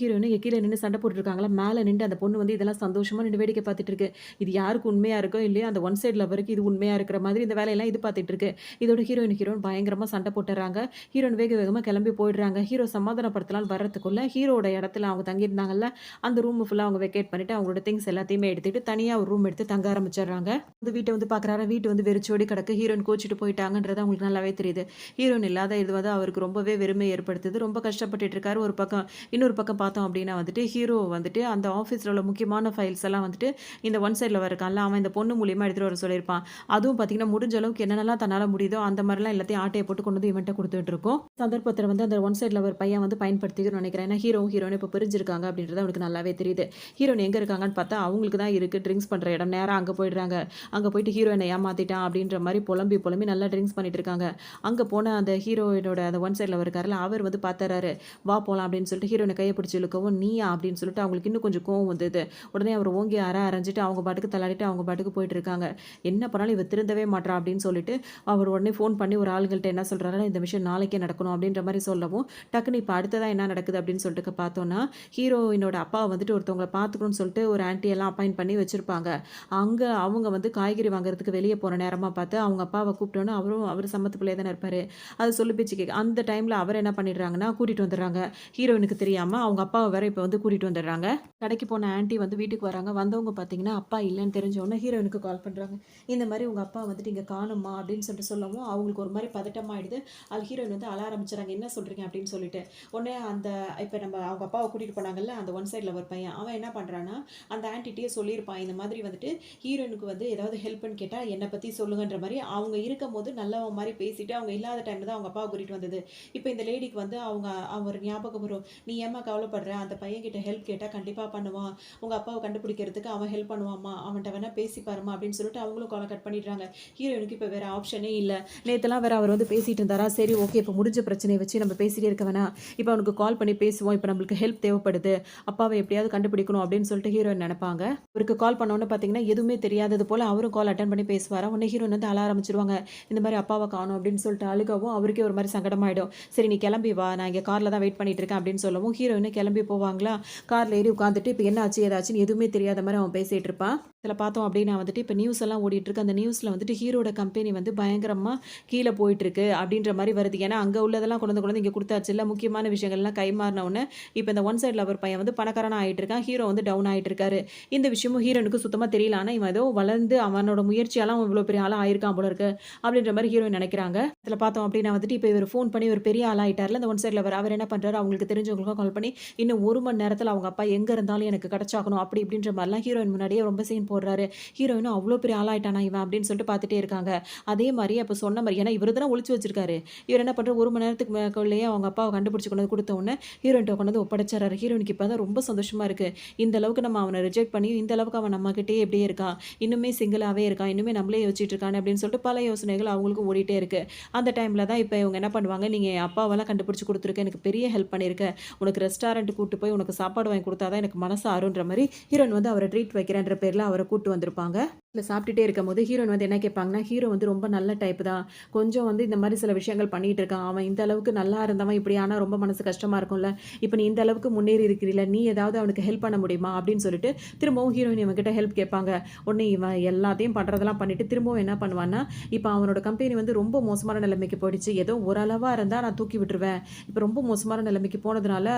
ஹீரோயின் கீழ நின்னு சண்டை போட்டுட்டு இருக்காங்களா, மேல நின்று அந்த பொண்ணு வந்து இதெல்லாம் சந்தோஷமா நின்னு வேடிக்கை பார்த்துட்டு இருக்கு. இது யாருக்கு உண்மையா இருக்கோ இல்லையோ, அந்த ஒன் சைட் லவ்வருக்கு இது உண்மையா இருக்கிற மாதிரி இந்த வேலையெல்லாம் இது பார்த்துட்டு இருக்கு. இதோட ஹீரோயின் பயங்கரமா சண்டை போட்டுறாங்க. ஹீரோயின் வேக வேகமா கிளம்பி போயிடுறாங்க. ஹீரோ சமாதானப்படுத்தலாம்னு வர்றதுக்குள்ள ஹீரோட இடத்துல அவங்க தங்கியிருந்தாங்கல்ல, அந்த ரூம் ஃபுல்லா அவங்க வெக்கேட் பண்ணிட்டு அவங்களோட திங்ஸ் எல்லாத்தையுமே எடுத்துட்டு தனியா ஒரு ரூம் எடுத்து தங்க ஆரம்பிச்சுடுறாங்க. வந்து வீட்ட வந்து பார்க்குறாரு. வீடு வந்து வெறிச்சோடி கிடக்கு. ஹீரோயின் கோச்சிட்டு போயிட்டாங்கன்றது அவங்களுக்கு நல்லாவே தெரியுது. ஹீரோயின் இல்லாத இது வந்து அவருக்கு ரொம்பவே வெறுமை ஏற்படுத்துது. ரொம்ப கஷ்டப்பட்டுட்டு இருக்காரு ஒரு பக்கம். இன்னொரு பக்கம் பார்த்தோம் அப்படின்னா வந்துட்டு ஹீரோ வந்துட்டு அந்த ஆஃபீஸ்ல உள்ள முக்கியமான ஃபைல்ஸ் எல்லாம் வந்துட்டு இந்த ஒன் சைட்ல இருக்கான்ல, அவன் இந்த பொண்ணு மூலியமா எடுத்துட்டு வர சொல்லியிருப்பான். அதுவும் பார்த்தீங்கன்னா, முடிஞ்ச அளவுக்கு என்னென்னலாம் தன்னால முடியுதோ அந்த மாரிலாம் எல்லாத்தையும் ஆட்டைய போட்டு கொண்டு வந்து இவன்ட்ட குடுத்துட்டு இருக்கோம். சந்தர்ப்பத்தில வந்து அந்த ஒன் சைட்ல ஒரு பையன் வந்து பயன்படுத்திக்கணும்னு நினைக்கிறேன். ஏன்னா ஹீரோவும் ஹீரோயினும் இப்ப பிரிஞ்சிருக்காங்க அப்படின்றது அவனுக்கு நல்லாவே தெரியுது. ஹீரோயின் எங்க இருக்காங்கன்னு பார்த்தா, அவங்களுக்கு தான் இருக்கு ட்ரிங்க்ஸ் பண்ற இடம். நேரா அங்க போயிடுறாங்க. அங்க போயிட்டு ஹீரோயின ஏமாத்திட்டான் அப்படின்ற மாரி புலம்பி புலம்பி நல்லா ட்ரிங்க்ஸ் பண்ணிட்டு இருக்காங்க. அங்க போன அந்த ஹீரோயினோட அந்த ஒன் சைட்ல இருக்கார்ல, அவர் வந்து பார்த்துறாரு. வா போலாம் அப்படின்னு சொல்லிட்டு ஹீரோயின கைய பிடிச்சு இழுக்கவும், நீயா அப்படின்னு சொல்லிட்டு அவங்களுக்கு இன்னும் கொஞ்சம் கோவம் வந்தது. உடனே அவர் ஓங்கி அரைஞ்சிட்டு அவங்க பாட்டுக்கு தள்ளாடிட்டு அவங்க பாட்டுக்கு போயிட்டு இருக்காங்க. என்ன பண்ணாலும் இவ திருந்தவே மாட்றா அப்படின்னு சொல்லிட்டு அவர் உடனே ஃபோன் பண்ணி ஒரு ஆளுங்கள்ட்ட என்ன சொல்றாருன்னா, இந்த விஷயம் நாளைக்கே நடக்கணும் அப்படின்ற மாரி சொல்லவும், டக்குனு இப்ப அடுத்ததா என்ன நடக்குது அப்படின்னு சொல்லிட்டு பார்த்தோம்னா, ஹீரோயினோட அப்பாவ வந்துட்டு ஒருத்தவங்கள பார்த்துக்கணும்னு சொல்லிட்டு ஒரு ஆன்டி எல்லாம் அப்பாயிண்ட் பண்ணி வச்சிருப்பாங்க. அங்க அவங்க வந்து காய்கறி வாங்குறதுக்கு வெளிய போற நேரமா பார்த்து அவங்க அப்பாவ கூப்பிட்டோனே அவரு சமத்து பிள்ளையா தானே இருப்பாரு. அது சொல்லு பேச்சு கேட்க அந்த டைம்ல அவர் என்ன பண்ணிடுறாங்கன்னா, கூட்டிட்டு வந்துடுறாங்க. ஹீரோயினுக்கு தெரியாம அவங்க அப்பாவ வேற இப்ப வந்து கூட்டிட்டு வந்துடுறாங்க. கடைக்கு போன ஆன்டி வந்து வீட்டுக்கு வராங்க. வந்தவங்க பார்த்தீங்கன்னா, அப்பா இல்லன்னு தெரிஞ்ச உடனே ஹீரோயினுக்கு கால் பண்றாங்க. இந்த மாரி உங்க அப்பா வந்துட்டு இங்க காணோம்மா அப்படின்னு சொல்லிட்டு சொல்லவும், அவங்களுக்கு ஒரு மாரி பதட்டமாயிடுது. அது ஹீரோயின் வந்து அழ ஆரம்பிச்சுறாங்க. என்ன சொல்றீங்க அப்படின்னு சொல்லிட்டு. உடனே அந்த இப்ப நம்ம அவங்க அப்பாவ கூட்டிட்டு போனாங்கல்ல, அந்த ஒன் சைட்ல ஒரு பையன். அவன் என்ன பண்றான்னா, அந்த ஆன்டிட்டயே சொல்லியிருப்பான். இந்த மாதிரி வந்துட்டு ஹீரோயினுக்கு வந்து ஏதாவது ஹெல்ப்ன்னு கேட்டா என்ன பத்தி சொல்லுங்கன்ற மாரி அவங்க இருக்கும்போது நல்லவன் மாரி பேசிட்டு, அவங்க இல்லாத டைம்ல தான் அவங்க அப்பாவ கூட்டிட்டு வந்தது. இப்ப இந்த லேடிக்கு வந்து அவர் ஞாபகம் ஞாபகம் வரும். "நீ ஏம்மா கவலைப்படுற? அந்த பையன்கிட்ட ஹெல்ப் கேட்டா கண்டிப்பா பண்ணுவான். உங்க அப்பாவ கண்டுபிடிக்கிறதுக்கு அவன் ஹெல்ப் பண்ணுவான்ம்மா. அவன்ட்ட வேணா பேசி பாரும்மா" அப்படின்னு சொல்லிட்டு அவங்களும் கால கட் பண்ணிடுறாங்க. ஹீரோயினுக்கு இப்ப வேற ஆப்ஷனே இல்ல. நேத்தெல்லாம் வேற அவர் வந்து பேசிட்டு இருந்தாரா, சரி ஓகே இப்ப முடிஞ்ச பிரச்சனைய வச்சு நம்ம பேசிட்டே இருக்க வேணாம். இப்ப அவனுக்கு கால் பண்ணி பேசுவோம். இப்ப நம்மளுக்கு ஹெல்ப் தேவைப்படுது. அப்பாவ எப்படியாவது கண்டுபிடிக்கணும் அப்படின்னு சொல்லிட்டு ஹீரோயின் நெனப்பாங்க. அவருக்கு கால் பண்ண உடனே பார்த்தீங்கன்னா, எதுவுமே தெரியாதது போல அவரும் கால் அட்டெண்ட் பண்ணி பேசுவாரா, உடனே ஹீரோயின் வந்து அழ ஆரம்பிச்சுருவாங்க. இந்த மாரி அப்பாவ காணோம் அப்படின்னு சொல்லிட்டு அழுகவும், அவருக்கே ஒரு மாரி சங்கடமாயிடும். சரி நீ கிளம்பி வா, நான் இங்க கார்ல தான் வெயிட் பண்ணிட்டு இருக்கேன் அப்படின்னு சொல்லவும், ஹீரோயினும் கிளம்பி போவாங்களா, கார்ல ஏறி உட்காந்துட்டு இப்ப என்ன ஆச்சு, ஏதாச்சுன்னு எதுவுமே தெரியாத மாரி அவன் பேசிட்டு இருப்பான். இதில பார்த்தோம் அப்படின்னா வந்துட்டு, இப்ப நியூஸ் எல்லாம் ஓடிட்டுருக்கு. அந்த நியூஸ்ல வந்துட்டு ஹீரோட கம்பெனி வந்து பயங்கரமா கீழ போயிட்டுருக்கு அப்படின்ற மாரி வருது. ஏன்னா, அங்க உள்ளதெல்லாம் கொண்டு வந்து இங்க குடுத்தாச்சுல்ல. முக்கியமான விஷயங்கள்லாம் கைமாறின உடனே, இப்ப இந்த ஒன் சைட் லவர் பையன் வந்து பணக்காரனா ஆயிட்டு இருக்கான். ஹீரோ வந்து டவுன் ஆயிட்டு இருக்காரு. இந்த விஷயமும் ஹீரோயினுக்கு சுத்தமா தெரியல. ஆனா, இவன் ஏதோ வளர்ந்து அவனோட முயற்சியால அவன் இவ்வளோ பெரிய ஆளா ஆயிருக்கான் போல இருக்கு. அப்படின்ற மாரி ஹீரோயின் நெனைக்கிறாங்க. இதில பார்த்தோம் அப்படின்னா வந்துட்டு, இப்ப இவரு ஃபோன் பண்ணி ஒரு பெரிய ஆளா ஆயிட்டார்ல. இந்த ஒன் சைட் லவர். அவர் என்ன பண்றாரு, அவங்களுக்கு தெரிஞ்சவங்களுக்கும் கால் பண்ணி, இன்னும் 1 மணி நேரத்தில அவங்க அப்பா எங்க இருந்தாலும் எனக்கு கிடைச்சாகணும். அப்படி இப்படின்ற மாரிலாம் ஹீரோயின் முன்னாடியே ரொம்ப சீன் போடுறாரு. ஹீரோயினும் அவ்ளோ பெரிய ஆளாயிட்டானா இவன் அப்படின்னு சொல்லிட்டு பார்த்துட்டே இருக்காங்க. அதே மாரி அப்ப சொன்ன மாரி ஏன்னா இவரு தானே ஒளிச்சு வச்சிருக்காரு. இவரு என்ன பண்றாரு 1 மணி நேரத்துக்கு மேற்கொள்ளயே அவங்க அப்பாவ கண்டுபிடிச்சு கொண்டு வந்து குடுத்த உடனே ஹீரோயின்ட்ட கொண்டு வந்து ஒப்படைச்சர்றாரு. ஹீரோயினுக்கு இப்ப தான் ரொம்ப சந்தோஷமா இருக்கு. இந்த அளவுக்கு நம்ம அவன ரிஜெக்ட் பண்ணி இந்த அளவுக்கு அவன் நம்மகிட்டயே இப்படியே இருக்கான். இன்னுமே சிங்கிளாவே இருக்கான். இன்னுமே நம்மளே யோசிச்சுட்டு இருக்கானே அப்படின்னு சொல்லிட்டு பல யோசனைகள் அவங்களுக்கும் ஓடிட்டே இருக்கு. அந்த டைம்ல தான் இப்ப இவங்க என்ன பண்ணுவாங்க, நீங்க என் அப்பாவெல்லாம் கண்டுபிடிச்சு குடுத்துருக்க. எனக்கு பெரிய ஹெல்ப் பண்ணியிருக்க. உனக்கு ரெஸ்டாரண்ட் கூட்டு போய் உனக்கு சாப்பாடு வாங்கி குடுத்தா தான் எனக்கு மனசு ஆறுன்ற மாரி ஹீரோயின் வந்து அவர ட்ரீட் வைக்கிறேன்ற பேர்ல அவர கூட்டு வந்திருப்பாங்க. இல்ல சாப்பிட்டுட்டே இருக்கும்போது ஹீரோயின் வந்து என்ன கேட்பாங்கன்னா, ஹீரோ வந்து ரொம்ப நல்ல டைப் தான். கொஞ்சம் வந்து இந்த மாரி சில விஷயங்கள் பண்ணிட்டு இருக்கான். அவன் இந்த அளவுக்கு நல்லா இருந்தவன் இப்படி ஆனா ரொம்ப மனசு கஷ்டமா இருக்கும்ல. இப்ப நீ இந்த அளவுக்கு முன்னேறி இருக்கிறீல, நீ ஏதாவது அவனுக்கு ஹெல்ப் பண்ண முடியுமா? அப்படின்னு சொல்லிட்டு திரும்பவும் ஹீரோயின் இவன்கிட்ட ஹெல்ப் கேட்பாங்க. உடனே இவன் எல்லாத்தையும் பண்றதெல்லாம் பண்ணிட்டு திரும்பவும் என்ன பண்ணுவான்னா, இப்ப அவனோட கம்பெனி வந்து ரொம்ப மோசமான நிலைமைக்கு போயிடுச்சு. ஏதோ ஓரளவா இருந்தா நான் தூக்கி விட்டுருவேன். இப்ப ரொம்ப மோசமான நிலைமைக்கு போனதுனால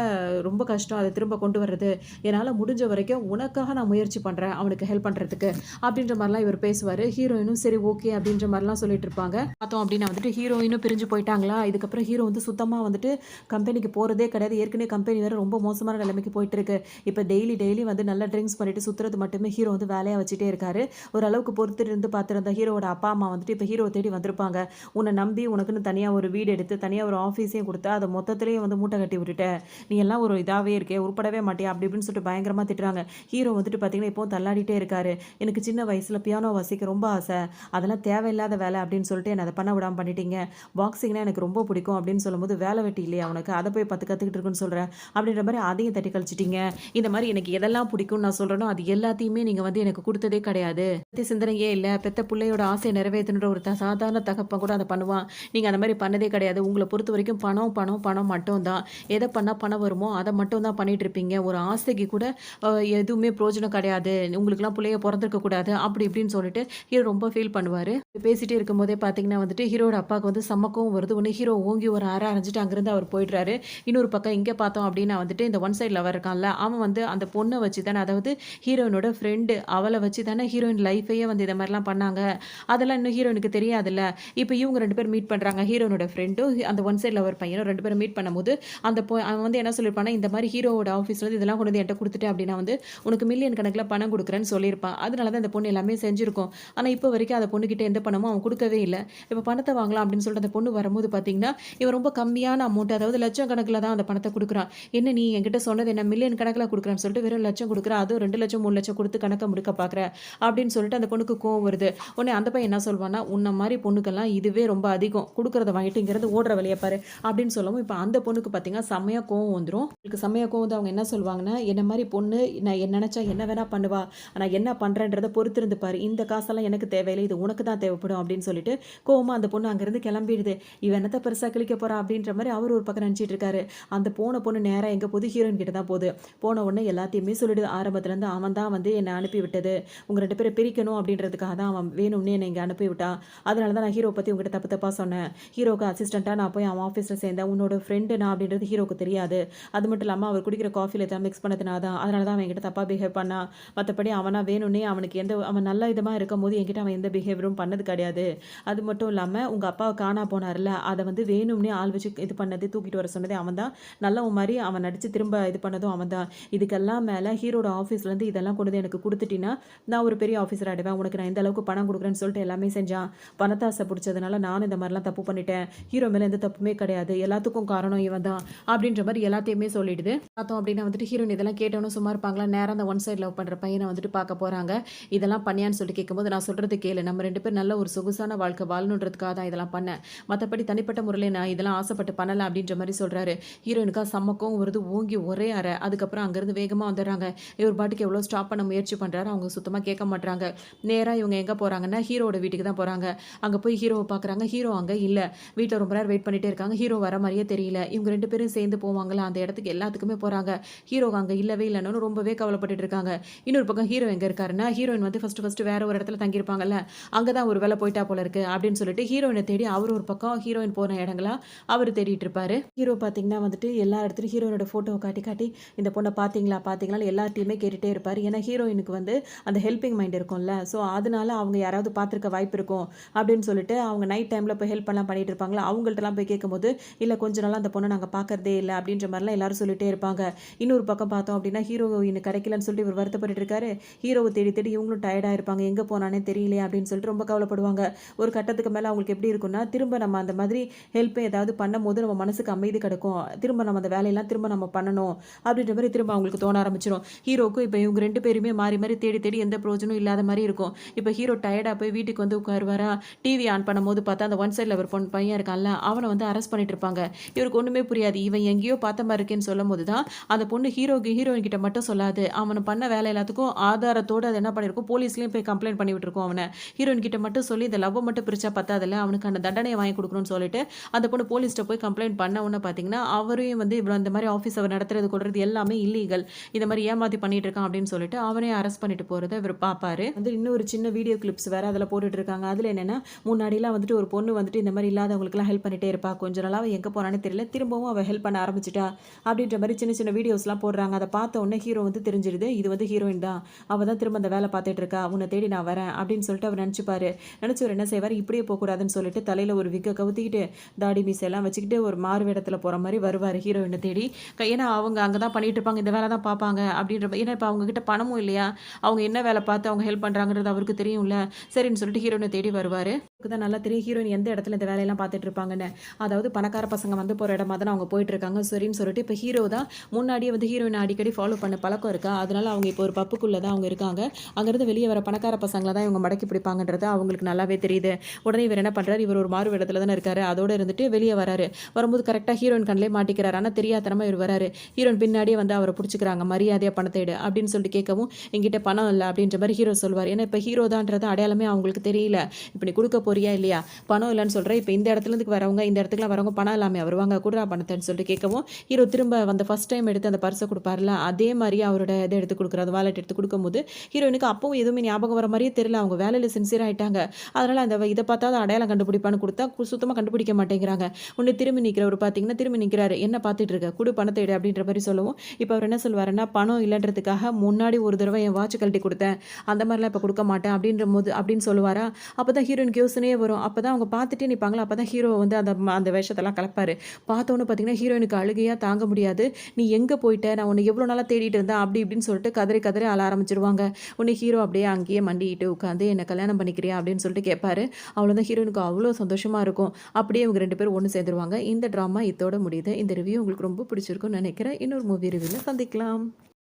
ரொம்ப கஷ்டம் அத திரும்ப கொண்டு வர்றது. என்னால முடிஞ்ச வரைக்கும் உனக்காக நான் முயற்சி பண்றேன். அவனுக்கு ஹெல்ப் பண்றதுக்கு. அப்படின்ற மாரிலாம் இவர் பேசுவாரு. ஹீரோயினும் சரி ஓகே அப்படின்ற மாரிலாம் சொல்லிட்டு இருப்பாங்க. பார்த்தோம் அப்படின்னா வந்துட்டு ஹீரோயினும் பிரிஞ்சு போயிட்டாங்களா, இதுக்கப்புறம் ஹீரோ வந்து சுத்தமா வந்துட்டு கம்பெனிக்கு போறதே கிடையாது. ஏற்கனவே கம்பெனி வேற ரொம்ப மோசமான நிலைமைக்கு போயிட்டு இருக்கு. இப்ப டெய்லி வந்து நல்லா ட்ரிங்க்ஸ் பண்ணிட்டு சுத்துறது மட்டுமே ஹீரோ வந்து வேலையா வச்சுட்டே இருக்காரு. ஓரளவுக்கு பொறுத்துட்டு இருந்து பார்த்திருந்த ஹீரோவோட அப்பா, அம்மா வந்துட்டு இப்ப ஹீரோவ தேடி வந்திருப்பாங்க. உன்ன நம்பி உனக்குன்னு தனியா ஒரு வீடு எடுத்து, தனியா ஒரு ஆஃபீஸையும் குடுத்து, அத மொத்தத்திலேயே வந்து மூட்டை கட்டி விட்டுட்ட. நீ எல்லாம் ஒரு இதாவே இருக்கே, உருப்படவே மாட்டியா? அப்படி இப்படின்னு சொல்லிட்டு பயங்கரமா திட்டுறாங்க. ஹீரோ வந்துட்டு பார்த்தீங்கன்னா, இப்பவும் தள்ளாடிட்டே இருக்காரு. எனக்கு சின்ன வயசுல பியானோ வாசிக்க ரொம்ப ஆசை. அதெல்லாம் தேவையில்லாத வேலை அப்படின்னு சொல்லிட்டு என்ன அத பண்ண விடாம பண்ணிட்டீங்க. பாக்ஸிங்னா எனக்கு ரொம்ப பிடிக்கும் அப்படின்னு சொல்லும்போது, வேலை வெட்டி இல்லையா உனக்கு? அத போய் 10 கத்துக்கிட்டு இருக்குன்னு சொல்ற. அப்படின்ற மாரி அதையும் தட்டி கழிச்சுட்டீங்க. இந்த மாரி எனக்கு எதெல்லாம் பிடிக்கும்னு நான் சொல்றேனோ, அது எல்லாத்தையுமே நீங்க வந்து எனக்கு குடுத்ததே கிடையாது. பத்தி சிந்தனையே இல்ல. பெத்த புள்ளையோட ஆசைய நிறைவேத்தணுன்ற ஒரு சாதாரண தகப்பன் கூட அத பண்ணுவான். நீங்க அந்த மாரி பண்ணதே கிடையாது. உங்கள பொறுத்தவரைக்கும் பணம், பணம், பணம் மட்டும் தான். எத பண்ணா பணம் வருமோ, அத மட்டும் தான் பண்ணிட்டு இருப்பீங்க. ஒரு ஆசைக்கு கூட அ எதுவுமே பிரயோஜனம் கிடையாது. உங்களுக்கெல்லாம் புள்ளைய பொறந்திருக்க கூடாது. அப்படி இப்படின்னு சொல்லிட்டு ஹீரோ ரொம்ப ஃபீல் பண்ணுவாரு. பேசிட்டே இருக்கும்போதே பார்த்தீங்கன்னா வந்துட்டு, ஹீரோட அப்பாவுக்கு வந்து செம்ம கோவம் வருது. உடனே ஹீரோ ஓங்கி ஒரு அற அரைஞ்சுட்டு அங்கருந்து அவர் போயிடுறாரு. இன்னொரு பக்கம் இங்க பார்த்தோம் அப்டின்னா வந்துட்டு, இந்த ஒன் சைட் லவர் இருக்கான்ல, அவன் வந்து அந்த பொண்ண வச்சு தானே அதாவது ஹீரோயினோட ஃப்ரெண்டு அவள வச்சு தானே ஹீரோயின் லைஃபையே வந்து இத மாரிலாம் பண்ணாங்க. அதெல்லாம் இன்னும் ஹீரோயினுக்கு தெரியாதுல்ல. இப்ப இவங்க 2 பேரும் மீட் பண்றாங்க. ஹீரோயினோட ஃப்ரெண்டும், அந்த ஒன் சைட் லவர் பையனும் 2 பேரும் மீட் பண்ணும்போது, அந்த அவன் வந்து என்ன சொல்லியிருப்பான்னா, இந்த மாரி ஹீரோவோட ஆஃபீஸ்லருந்து இதெல்லாம் கொண்டு வந்து என்ட்ட குடுத்துட்டேன் அப்டின்னா வந்து, உனக்கு மில்லியன் கணக்குல பணம் குடுக்குறேன்னு சொல்லியிருப்பான். அதனால தான் இந்த பொண்ணு எல்லாமே செஞ்சிருக்கும். ஆனா, இப்ப வரைக்கும் அந்த பொண்ணுகிட்ட எந்த பணமும் அவன் குடுக்கவே இல்ல. இப்ப பணத்த வாங்கலாம் அப்படின்னு சொல்லிட்டு அந்த பொண்ணு வரும்போது பார்த்தீங்கன்னா, இவன் ரொம்ப கம்மியான அமௌண்ட் அதாவது லட்சம் கணக்குல தான் அந்த பணத்த குடுக்குறான். "என்ன நீ என்கிட்ட சொன்னது என்ன மில்லியன் கணக்குல குடுக்குறேன்னு சொல்லிட்டு வெறும் லட்சம் குடுக்குற. அதுவும் 2,00,000 3,00,000 குடுத்து கணக்க முடிக்க பார்க்குற." அப்படின்னு சொல்லிட்டு அந்த பொண்ணுக்கு கோவம் வருது. உடனே அந்த பையன் என்ன சொல்வான்னா, "உன்ன மாரி பொண்ணுக்கெல்லாம் இதுவே ரொம்ப அதிகம். குடுக்குறத வாங்கிட்டு இங்கேருந்து ஓடுற வழிய பாரு." அப்படின்னு சொல்லவும், இப்ப அந்த பொண்ணுக்கு பார்த்தீங்கன்னா, செம்மையா கோவம் வந்துரும். அவங்களுக்கு செம்மையா கோவம் வந்து அவங்க என்ன சொல்வாங்கன்னா, "என்ன மாரி பொண்ணு நான் நெனச்சா என்ன வேணா பண்ணுவா. ஆனா என்ன பண்றேன்றத பொறுத்திருந்து பாரு. இந்த காசெல்லாம் எனக்கு தேவையில்ல. இது உனக்கு தான் தேவைப்படும்." அப்படின்னு சொல்லிட்டு கோவமா அந்த பொண்ணு அங்கேருந்து கிளம்பிடுது. இவ என்னத்த பெருசா கிழிக்க போறா அப்படின்ற மாரி அவரு ஒரு பக்கம் நினச்சிட்டு இருக்காரு. அந்த போன பொண்ணு நேரா எங்க போகுது? ஹீரோயின் கிட்ட தான் போகுது. போன உடனே எல்லாத்தையுமே சொல்லிடுது. ஆரம்பத்துலேருந்து அவன் தான் வந்து என்ன அனுப்பி விட்டது. உங்க 2 பேர பிரிக்கணும் அப்படின்றதுக்காக தான் அவன் வேணும்னே என்ன இங்க அனுப்பி விட்டான். அதனால தான் நான் ஹீரோ பத்தி உங்ககிட்ட தப்பு தப்பா சொன்னேன். ஹீரோக்கு அசிஸ்டன்ட்டா நான் போய் அவன் ஆஃபீஸ்ல சேர்ந்தேன். உன்னோட ஃப்ரெண்டு நான் அப்படின்றது ஹீரோக்கு தெரியாது. அது மட்டும் இல்லாம அவர் குடிக்கிற காஃபில ஏதாவது மிக்ஸ் பண்ணதுனால தான். அதனால தான் அவன் என்கிட்ட தப்பா பிஹேவ் பண்ணான். மத்தபடி அவனா வேணும்னே அவனுக்கு அவன் நல்ல விதமா இருக்கும்போது என்கிட்ட அவன் எந்த பிஹேவியரும் பண்ணது கிடையாது. அது மட்டும் இல்லாம உங்க அப்பாவ காணா போனார்ல, அத வந்து வேணும்னே ஆள் வச்சு இது பண்ணது, தூக்கிட்டு வர சொன்னதே அவன் தான். நல்லவன் மாரி அவன் நடிச்சு திரும்ப இது பண்ணதும் அவன் தான். இதுக்கெல்லாம் மேல ஹீரோட ஆஃபீஸ்லேருந்து இதெல்லாம் கொண்டு வந்து எனக்கு குடுத்துட்டீன்னா, நான் ஒரு பெரிய ஆஃபீஸர் ஆயிடுவேன். உனக்கு நான் இந்த அளவுக்கு பணம் குடுக்குறேன்னு சொல்லிட்டு எல்லாமே செஞ்சான். பணத்தாசை புடிச்சதுனால நானும் இந்த மாரிலாம் தப்பு பண்ணிட்டேன். ஹீரோ மேல எந்த தப்புமே கிடையாது. எல்லாத்துக்கும் காரணம் இவன் தான். அப்படின்ற மாரி எல்லாத்தையுமே சொல்லிடுது. பார்த்தோம் அப்படின்னா வந்துட்டு ஹீரோயின் இதெல்லாம் கேட்டவனும் சும்மா இருப்பாங்களா? நேரா அந்த ஒன் சைட் லவ் பண்ற பையன வந்துட்டு பார்க்க போறாங்க. இதெல்லாம் பண்ணியான்னு சொல்லிட்டு கேட்கும்போது, நான் சொல்றது கேளு. நம்ம 2 பேரும் நல்ல ஒரு சொகுசான வாழ்க்கை வாழணுன்றதுக்காக தான் இதெல்லாம் பண்ணேன். மத்தபடி தனிப்பட்ட முறையில நான் இதெல்லாம் ஆசைப்பட்டு பண்ணல அப்படின்ற மாரி சொல்றாரு. ஹீரோயினுக்கா செம்ம கோவம் வருது. ஓங்கி ஒரே அறை. அதுக்கப்புறம் அங்கேருந்து வேகமா வந்துடுறாங்க. இவர் பாட்டுக்கு எவ்வளோ ஸ்டாப் பண்ண முயற்சி பண்றாரு. அவங்க சுத்தமா கேட்க மாட்றாங்க. நேரா இவங்க எங்க போறாங்கன்னா, ஹீரோவோட வீட்டுக்கு தான் போறாங்க. அங்க போய் ஹீரோவ பார்க்குறாங்க. ஹீரோ அங்க இல்ல. வீட்ல ரொம்ப நேரம் வெயிட் பண்ணிட்டே இருக்காங்க. ஹீரோ வர மாரியே தெரியல. இவங்க 2 பேரும் சேர்ந்து போவாங்கல்ல, அந்த இடத்துக்கு எல்லாத்துக்குமே போறாங்க. ஹீரோ அங்க இல்லவே இல்லன்னு ரொம்பவே கவலைப்பட்டுட்டு இருக்காங்க. இன்னொரு பக்கம் ஹீரோ எங்க இருக்காருன்னா, ஹீரோயின் வந்து ஃபர்ஸ்ட் வேற ஒரு இடத்துல தங்கியிருப்பாங்கல்ல, அங்க தான் ஒரு வேள போயிட்டா போல இருக்கு அப்படின்னு சொல்லிட்டு ஹீரோயின தேடி அவர் ஒரு பக்கம் ஹீரோயின் போன இடங்களா அவரு தேடிட்டு இருப்பாரு. ஹீரோ பார்த்தீங்கன்னா வந்துட்டு எல்லா இடத்துலயும் ஹீரோயினோட ஃபோட்டோவ காட்டி காட்டி இந்த பொண்ண பார்த்தீங்களா பார்த்தீங்களான்னு எல்லார்ட்டயுமே கேட்டுட்டே இருப்பாரு. ஏன்னா ஹீரோயினுக்கு வந்து அந்த ஹெல்பிங் மைண்ட் இருக்கும்ல. ஸோ அதனால அவங்க யாராவது பார்த்துருக்க வாய்ப்பு இருக்கும் அப்படின்னு சொல்லிட்டு அவங்க நைட் டைம்ல போய் ஹெல்ப் எல்லாம் பண்ணிட்டு இருப்பாங்களா, அவங்கள்ட்டலாம் போய் கேட்கும்போது, இல்ல கொஞ்ச நாளா அந்த பொண்ண நாங்க பார்க்கறதே இல்ல அப்படின்ற மாரிலாம் எல்லாரும் சொல்லிட்டே இருப்பாங்க. இன்னொரு பக்கம் பார்த்தோம் அப்படின்னா ஹீரோயின் கிடைக்கலன்னு சொல்லிட்டு இவர் வருத்தப்பட்டுட்டு இருக்காரு. ஹீரோவ தேடி தேடி இவங்களும் டயர்டா இருப்பாங்க. எங்க போனானே தெரியலையே அப்படின்னு சொல்லிட்டு ரொம்ப கவலைப்படுவாங்க. ஒரு கட்டத்துக்கு மேல அவங்களுக்கு எப்படி இருக்கும்னா, திரும்ப நம்ம அந்த மாதிரி ஹெல்ப் ஏதாவது பண்ணும்போது நம்ம மனசுக்கு அமைதி கிடைக்கும். திரும்ப நம்ம அந்த வேலையெல்லாம் திரும்ப நம்ம பண்ணணும் அப்படின்ற மாரி திரும்ப அவங்களுக்கு தோண ஆரம்பிச்சிரும். ஹீரோக்கும் இப்ப இவங்க 2 பேருமே மாறி மாறி தேடி தேடி எந்த பிரயோஜனம் இல்லாத மாரி இருக்கும். இப்ப ஹீரோ டயர்டா போய் வீட்டுக்கு வந்து உட்காருவாரா, டிவி ஆன் பண்ணும்போது பார்த்தா அந்த ஒன் சைட்ல ஒரு பையன் இருக்கான்ல, அவன வந்து அரெஸ்ட் பண்ணிட்டு இருப்பாங்க. இவருக்கு ஒண்ணுமே புரியாது. இவன் எங்கேயோ பார்த்த மாரி இருக்கேன்னு சொல்லும்போது தான் அந்த பொண்ணு ஹீரோயின் கிட்ட மட்டும் சொல்லாது. அவன பண்ண வேலை எல்லாத்துக்கும் ஆதாரத்தோட அது என்ன பண்ணிருக்கும், போலீஸ்லயும் போய் கம்ப்ளைண்ட் பண்ணி விட்டுருக்கும் அவன. ஹீரோயின் கிட்ட மட்டும் சொல்லி இந்த லவ்வ மட்டும் பிரிச்சா பத்தாதுல்ல, அவனுக்கு அந்த தண்டனைய வாங்கி குடுக்கணும்னு சொல்லிட்டு அந்த பொண்ணு போலீஸ்ட்ட போய் கம்ப்ளைண்ட் பண்ண உடனே பார்த்தீங்கன்னா, அவரையும் வந்து இவ்வளோ இந்த மாரி ஆஃபீஸ் அவர் நடத்துறது கொள்றது எல்லாமே இல்லீகல். இந்த மாரி ஏமாத்தி பண்ணிட்டு இருக்கான் அப்படின்னு சொல்லிட்டு அவனையும் அரெஸ்ட் பண்ணிட்டு போறத இவர் பார்ப்பாரு. வந்து இன்னும் ஒரு சின்ன வீடியோ கிளிப்ஸ் வேற அதுல போட்டுட்டு இருக்காங்க. அதுல என்னன்னா, முன்னாடிலாம் வந்துட்டு ஒரு பொண்ணு வந்துட்டு இந்த மாரி இல்லாதவங்களுக்குலாம் ஹெல்ப் பண்ணிட்டே இருப்பா. கொஞ்ச நாளா அவ எங்க போனானே தெரியல. திரும்பவும் அவ ஹெல்ப் பண்ண ஆரம்பிச்சுட்டா அப்படின்ற மாரி சின்ன சின்ன வீடியோஸ்லாம் போடுறாங்க. அத பார்த்த உடனே ஹீரோ வந்து தெரிஞ்சிருது. இது வந்து ஹீரோயின் தான். அவ தான் திரும்ப அந்த வேலை பார்த்துட்டு இருக்கா. உன்னை தேடி நான் வரேன் அப்படின்னு சொல்லிட்டு அவர் நினைச்சுப்பாரு. நினைச்சவர் என்ன செய்வார், இப்படியே போகக்கூடாதுன்னு சொல்லிட்டு தலையில ஒரு விக்க கவுத்திக்கிட்டு தாடி மீசை எல்லாம் வச்சுக்கிட்டு ஒரு மாறு வேடத்துல போற மாதிரி வருவாரு ஹீரோயினை தேடி. ஏன்னா அவங்க அங்கதான் பண்ணிட்டு இருப்பாங்க, இந்த வேலை தான் பார்ப்பாங்க அப்படின்ற ஏன்னா இப்ப அவங்க கிட்ட பணமும் இல்லையா, அவங்க என்ன வேலை பார்த்து அவங்க ஹெல்ப் பண்றாங்கன்றது அவருக்கு தெரியும்ல. சரின்னு சொல்லிட்டு ஹீரோயினை தேடி வருவாரு. தான் நல்லா தெரியும் ஹீரோயின் எந்த இடத்துல இந்த வேலையெல்லாம் பார்த்துட்டு இருப்பாங்கன்னு. அதாவது பணக்கார பசங்க வந்து போற இடமா தான் அவங்க போயிட்டு இருக்காங்க. சரின்னு சொல்லிட்டு இப்போ ஹீரோ தான் முன்னாடியே வந்து ஹீரோயினை அடிக்கடி ஃபாலோ பண்ண பழக்கம் இருக்கா. அதனால அவங்க இப்போ ஒரு பப்புக்குள்ள தான் அவங்க இருக்காங்க. அங்கிருந்து வெளியே வர பணக்கார பசங்களை தான் இவங்க மடக்கி பிடிப்பாங்கன்றது அவங்களுக்கு நல்லாவே தெரியுது. உடனே இவர் என்ன பண்றாரு, இவர் ஒரு மாறு இடத்துல தானே இருக்காரு, அதோட இருந்துட்டு வெளியே வராரு. வரும்போது கரெக்டாக ஹீரோயின் கண்ணிலே மாட்டிக்கிறாரு. ஆனால் தெரியாதனமா இவர் வராரு. ஹீரோயின் பின்னாடியே வந்து அவரை பிடிச்சிக்கிறாங்க. மரியாதையா பணத்தை எடு அப்படின்னு சொல்லிட்டு கேட்கவும், என்கிட்ட பணம் இல்லை அப்படின்ற மாதிரி ஹீரோ சொல்வார். ஏன்னா இப்போ ஹீரோ தான்ன்றது அடையாளமே அவங்களுக்கு தெரியல. இப்போ நீ கொடுக்க போறியா இல்லையா, பணம் இல்லைன்னு சொல்கிறேன். இப்போ இந்த இடத்துலேருந்து வரவங்க இந்த இடத்துக்குலாம் வரவங்க பணம் இல்லாமல் வருவாங்க, கொடுறா பணத்தைன்னு சொல்லிட்டு கேட்கவும், ஹீரோ திரும்ப அந்த ஃபர்ஸ்ட் டைம் எடுத்து அந்த பர்ஸை கொடுப்பார்ல, அதே மாதிரி அவரோட இதை எடுத்து கொடுக்குறாரு, வாலெட் எடுத்து கொடுக்கும்போது ஹீரோயினுக்கு அப்பவும் எதுவுமே ஞாபகம் வர மாதிரியே தெரியல. அவங்க வேலையில் சின்சியர் ஆகிட்டாங்க. அதனால் அந்த இதை பார்த்தா அடையாளம் கண்டுபிடிப்பான்னு கொடுத்தா சுத்தமாக கண்டுபிடிக்க மாட்டேங்கிறாங்க. உன்னை திரும்பி நிற்கிறவர் பார்த்தீங்கன்னா திரும்பி நிற்கிறாரு. என்ன பார்த்துட்டு இருக்க, குடு பணத்தை எடு அப்படின்ற மாதிரி சொல்லவும், இப்போ அவர் என்ன சொல்வாருன்னா, பணம் இல்லைன்றதுக்காக முன்னாடி ஒரு தடவை என் வாட்ச் கழட்டி கொடுத்தேன், அந்த மாதிரிலாம் இப்போ கொடுக்க மாட்டேன் அப்படின்ற போது அப்படின்னு சொல்லுவாரா. அப்போ தான் ஹீரோயினுக்கு யோசனையே வரும். அப்போ தான் அவங்க பார்த்துட்டே நிற்பாங்களா. அப்போ தான் ஹீரோ வந்து அந்த வேஷத்தெல்லாம் கலப்பாரு. பார்த்தோன்னு பார்த்தீங்கன்னா ஹீரோயினுக்கு அழுகையாக தாங்க முடியாது. நீ எங்கே போயிட்ட, நான் உன்னை எவ்வளோ நாளாக தேடிட்டு இருந்தேன் அப்படி இப்படின்னு சொல்லிட்டு கதறி கதறி அழ ஆரம்பிச்சிருவாங்க. உன்னை ஹீரோ அப்படியே அங்கேயே மண்டிட்டு உட்காந்து என்னை கல்யாணம் பண்ணிக்கிறியா அப்படின்னு சொல்லிட்டு கேட்பாரு. அவ்வளோதான் ஹீரோயினுக்கு அவ்வளோ சந்தோஷமாக இருக்கும். அப்படியே இவங்க 2 பேரும் ஒன்று சேர்ந்துருவாங்க. இந்த ட்ராமா இதோட முடியுது. இந்த ரிவ்யூ உங்களுக்கு ரொம்ப பிடிச்சிருக்கும்னு நினைக்கிறேன். இன்னொரு மூவி ரிவ்யூவில் சந்திக்கலாம்.